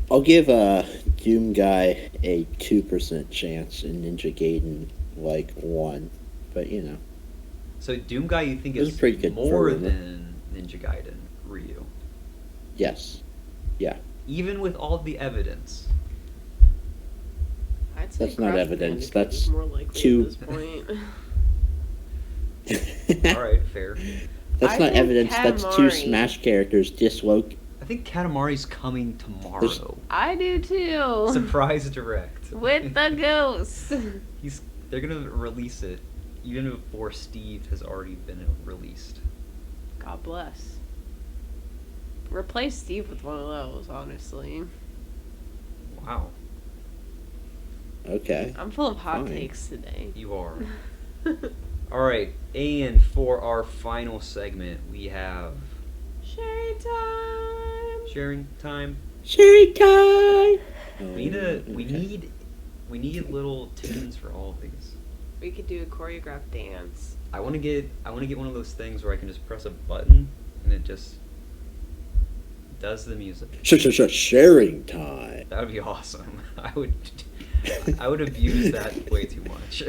I'll give Doom Guy a 2% chance and Ninja Gaiden like 1, but you know. So Doom Guy, you think This is is pretty good more for rumor. than Ninja Gaiden, Ryu? Yes. Yeah. Even with all the evidence. I'd say That's not Crash evidence, Bandicoot that's is more likely two- at this point. All right, fair. That's I not think evidence, that's two Katamari. Smash characters dislocate. I think Katamari's coming tomorrow. I do too. Surprise direct. With the ghost. They're gonna release it even before Steve has already been released. God bless. Replace Steve with one of those, honestly. Wow, Okay. I'm full of hot Fine. takes today. you are. All right, and for our final segment, we have Sherry time. sharing time. Sherry time! We need little tunes for all of these. We could do a choreographed dance. I want to get one of those things where I can just press a button and it just does the music. Sharing time. That would be awesome. I would abuse that way too much.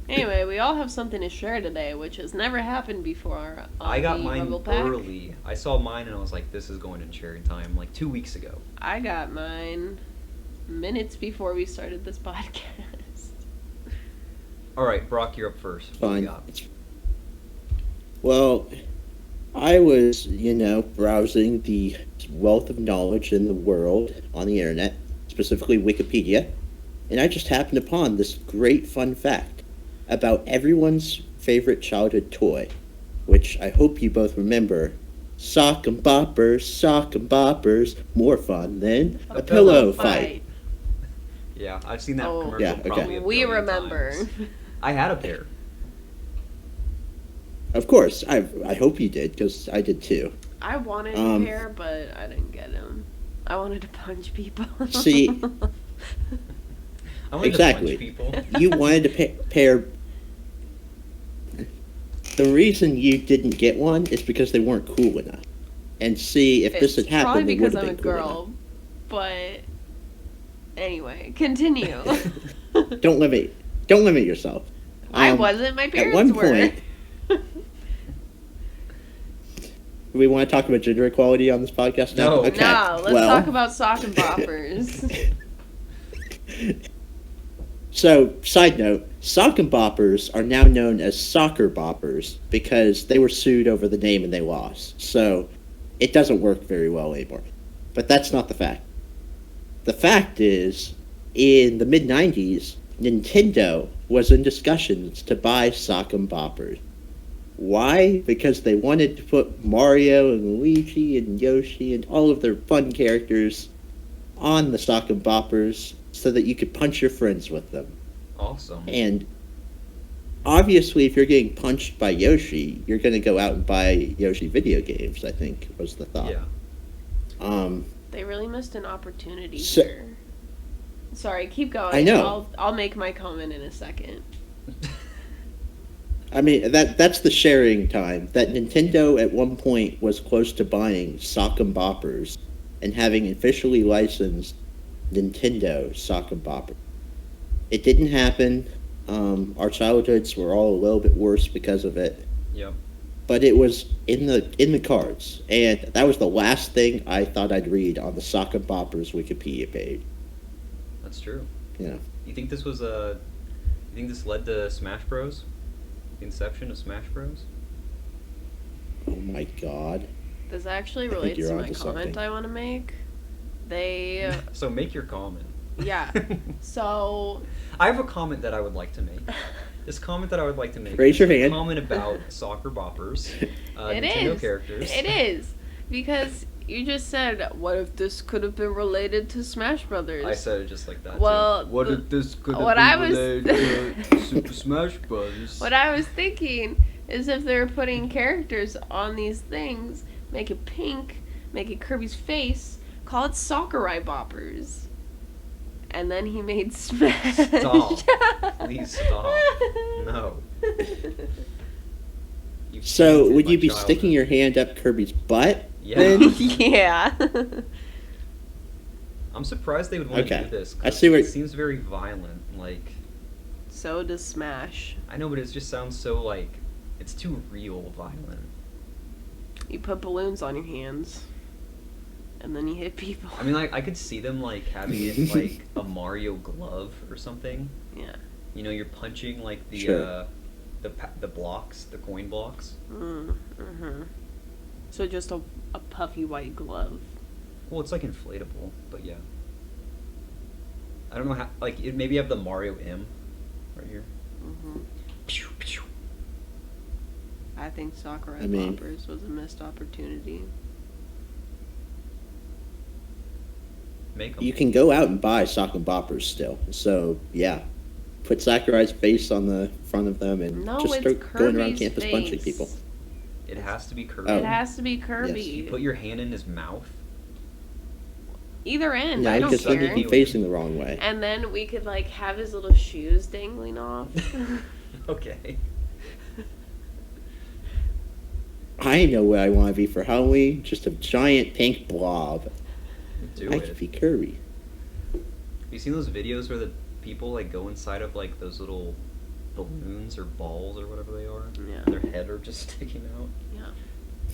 Anyway, we all have something to share today, which has never happened before on I got the mine Rumble Pak. early. I saw mine and I was like, this is going in sharing time, like 2 weeks ago. I got mine minutes before we started this podcast. All right, Brock, you're up first. What do you Fine. got? Well, I was, browsing the wealth of knowledge in the world on the internet, specifically Wikipedia, and I just happened upon this great fun fact about everyone's favorite childhood toy, which I hope you both remember. Sock and boppers, more fun than a pillow fight. Yeah, I've seen that Oh, commercial Yeah, okay. probably a We billion remember. times. I had a pair. Of course, I hope you did, because I did too. I wanted a pair, but I didn't get them. I wanted to punch people. See, I wanted Exactly. to punch people. You wanted to pair. The reason you didn't get one is because they weren't cool enough. And see, if this had It's probably happened, it would because have I'm been a cool girl. But anyway, continue. enough. Don't limit yourself. I wasn't. My At parents one were. point, We want to talk about gender equality on this podcast now? No. Okay. No, let's well, talk about sock and boppers. So, side note, sock and boppers are now known as soccer boppers because they were sued over the name and they lost. So, it doesn't work very well anymore. But that's not the fact. The fact is, in the mid-90s, Nintendo was in discussions to buy sock and boppers. Why? Because they wanted to put Mario and Luigi and Yoshi and all of their fun characters on the sock and boppers so that you could punch your friends with them. Awesome. And obviously, if you're getting punched by Yoshi, you're going to go out and buy Yoshi video games, I think, was the thought. Yeah. They really missed an opportunity So- here. Sorry, keep going. I know. I'll make my comment in a second. I mean, that's the sharing time. That Nintendo at one point was close to buying Sock and Boppers and having officially licensed Nintendo Sock and Boppers. It didn't happen. Our childhoods were all a little bit worse because of it. Yep. But it was in the cards, and that was the last thing I thought I'd read on the Sock and Boppers Wikipedia page. That's true. Yeah. You think this was you think this led to Smash Bros? The inception of Smash Bros? Oh my god. This actually I think relates you're to my onto comment something. I want to make. They, So make your comment. yeah. So, I have a comment that I would like to make. This comment that I would like to make. Raise your is a hand. Comment about soccer boppers, it Nintendo is. characters. It is. Because you just said, what if this could have been related to Smash Brothers? I said it just like that. Well, too. What the- if this could have what been I was- related to Super Smash Bros? What I was thinking is if they're putting characters on these things, make it pink, make it Kirby's face, call it Sakurai Boppers. And then he made Smash. Stop. Please stop. No. You've So, tainted would my you be childhood. sticking your hand up Kirby's butt? Yeah. then? Yeah. I'm surprised they would want Okay. to do this. I 'cause see where- it seems very violent. Like, So does Smash. I know, but it just sounds so like it's too real violent. You put balloons on your hands. And then you hit people. I mean, like I could see them like having it like a Mario glove or something. Yeah. You know, you're punching like the Sure. the blocks, the coin blocks. Mm-hmm. So just a puffy white glove. Well, it's like inflatable, but yeah. I don't know how. Like, it maybe have the Mario M right here. Mm-hmm. Pew, pew. I think Sakurai I mean- Boppers was a missed opportunity. Make 'em. You can go out and buy Sock and Boppers still. So, yeah. Put Sakurai's face on the front of them and No, just it's start going around Kirby's campus face. punching people. It has to be Kirby. Oh. It has to be Kirby. Yes. You put your hand in his mouth. Either end, No, I don't because then care. you'd be facing the wrong way. And then we could like have his little shoes dangling off. Okay. I know what I want to be for Halloween. Just a giant pink blob. Do I it. could be Kirby. Have you seen those videos where the people like go inside of like those little balloons or balls or whatever they are? Yeah. And their head are just sticking out. Yeah.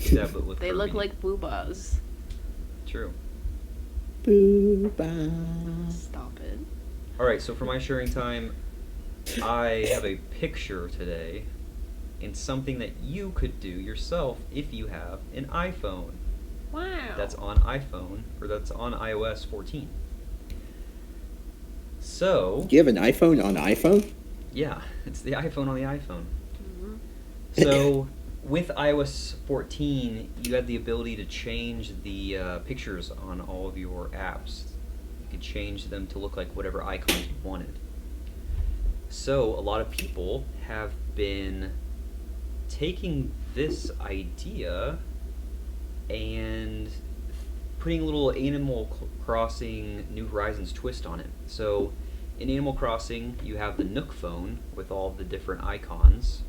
Do that, but with They look Kirby. like boobas. True. Boo-ba. Stop it. All right. So for my sharing time, I have a picture today, and something that you could do yourself if you have an iPhone. Wow. That's on iPhone, or that's on iOS 14. So, Do you have an iPhone on iPhone? yeah, it's the iPhone on the iPhone. Mhm. So, with iOS 14, you had the ability to change the pictures on all of your apps. You could change them to look like whatever icons you wanted. So, a lot of people have been taking this idea and putting a little Animal Crossing New Horizons twist on it. So, in Animal Crossing, you have the Nook phone with all the different icons.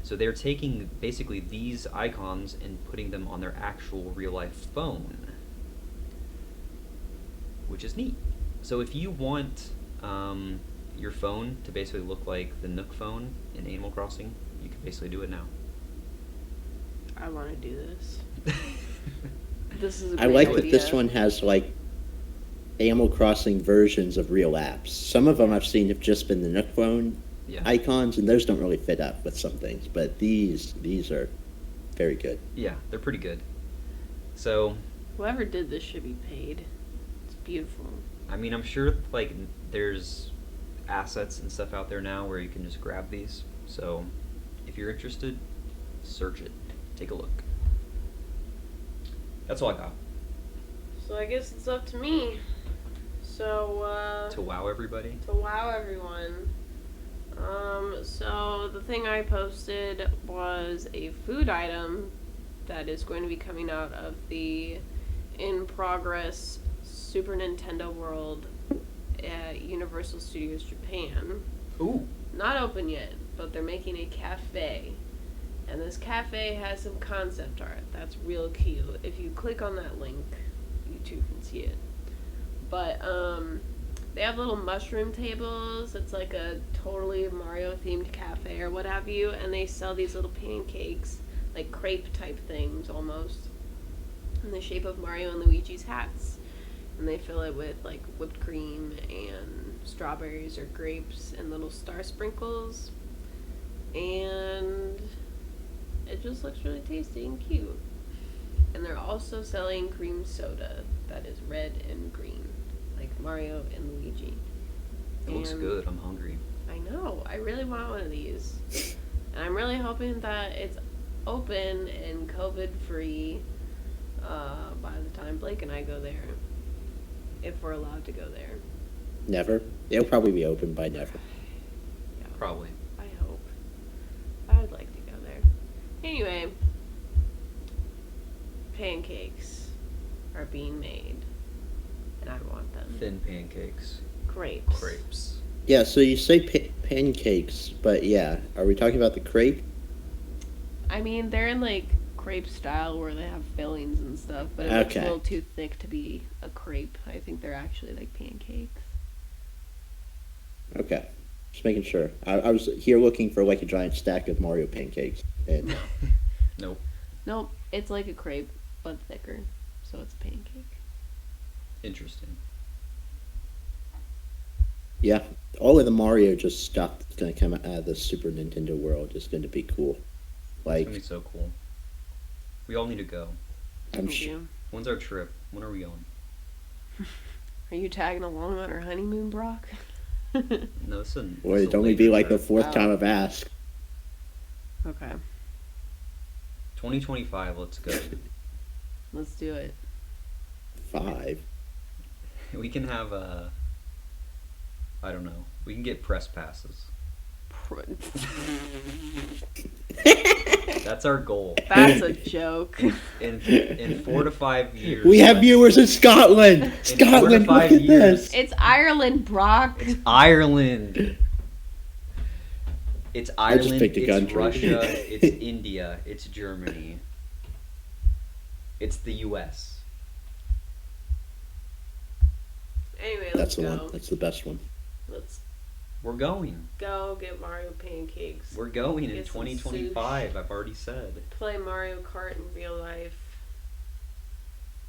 So they're taking basically these icons and putting them on their actual real-life phone, which is neat. So if you want your phone to basically look like the Nook phone in Animal Crossing, you can basically do it now. I want to do this. This is a I great like idea. that this one has like Animal Crossing versions of real apps. Some of them I've seen have just been the Nook phone icons, and those don't really fit up with some things. But these are very good. Yeah, they're pretty good. So, Whoever did this should be paid. It's beautiful. I mean, I'm sure like there's assets and stuff out there now where you can just grab these. So, if you're interested, search it. Take a look. That's all I got. So I guess it's up to me. So, To wow everybody. to wow everyone. So the thing I posted was a food item that is going to be coming out of the in progress Super Nintendo World at Universal Studios Japan. Ooh. Not open yet, but they're making a cafe. And this cafe has some concept art that's real cute. If you click on that link, you too can see it. But they have little mushroom tables. It's like a totally Mario themed cafe or what have you, and they sell these little pancakes, like crepe type things almost, in the shape of Mario and Luigi's hats. And they fill it with like whipped cream and strawberries or grapes and little star sprinkles. And it just looks really tasty and cute. And they're also selling cream soda that is red and green, like Mario and Luigi. It looks And good. I'm hungry. I know. I really want one of these. And I'm really hoping that it's open and COVID free by the time Blake and I go there. If we're allowed to go there. Never. It'll probably be open by never. Yeah, Probably. I hope. I would like to go there. Anyway, pancakes are being made, and I want them. Thin pancakes. Crepes. Crepes. Yeah, so you say pancakes, but yeah, are we talking about the crepe? I mean, they're in like crepe style where they have fillings and stuff, but it looks a Okay. little too thick to be a crepe. I think they're actually like pancakes. Okay, just making sure. I was here looking for like a giant stack of Mario pancakes, and Nope. Nope, it's like a crepe, but thicker, so it's a pancake. Interesting. yeah, all of the Mario just stuff that's gonna come out of the Super Nintendo world is going to be cool. It's Like, gonna be so cool. We all need to go. I'm Thank sure. you. When's our trip? When are we going? Are you tagging along on our honeymoon, Brock? No, this is Or it'd only be like the fourth Oh. time I've asked. Okay, 2025. Let's go. let's do it. 5. We can have I don't know. We can get press passes. That's our goal. That's a joke. In 4 to 5 years. We have let's- viewers in Scotland. In 4 to Scotland, look 5 at years. this. It's Ireland, Brock. It's Ireland. It's I just Ireland. picked a It's country. Russia. It's India. It's Germany. It's the U.S. Anyway, That's let's the go. one. That's the best one. Let's We're going. go get Mario pancakes. We're going in Get some 2025. I've already said. Play Mario Kart in real life.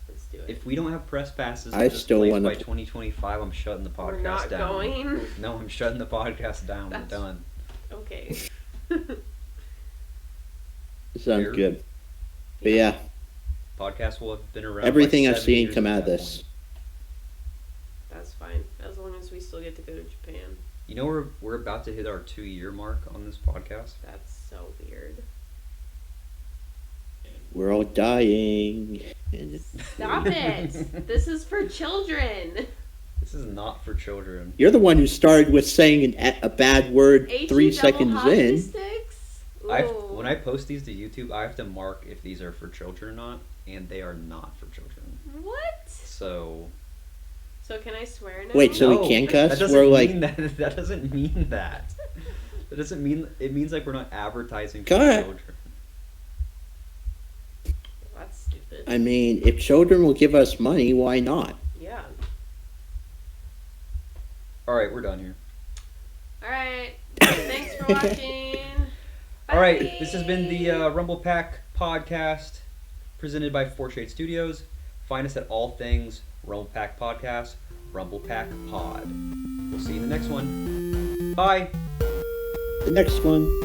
Let's do it. If we don't have press passes I in this still place wanna by 2025, I'm shutting the podcast We're not down. going. No, I'm shutting the podcast down. That's- We're done. Okay. Sounds Fair. good. But yeah, Podcast will have been around. everything like I've 7 seen years come at out of that this. point. That's fine. As long as we still get to go to Japan. You know, we're about to hit our 2-year mark on this podcast. That's so weird. We're all dying. And Stop it! This is for children. This is not for children. you're the one who started with saying a bad word HE 3 double seconds hockey in. Sticks? Ooh. When I post these to YouTube, I have to mark if these are for children or not, and they are not for children. What? So So can I swear now? Wait, so we No, can't cuss? That doesn't We're like- mean that. That doesn't mean that. That doesn't mean. It means like we're not advertising for Cut. children. That's stupid. I mean, if children will give us money, why not? Yeah. All right, we're done here. Alright. Thanks for watching. All right, Bye. this has been the Rumble Pak Podcast, presented by Fourshade Studios. Find us at all things Rumble Pak Podcast, Rumble Pak Pod. We'll see you in the next one. Bye! The next one.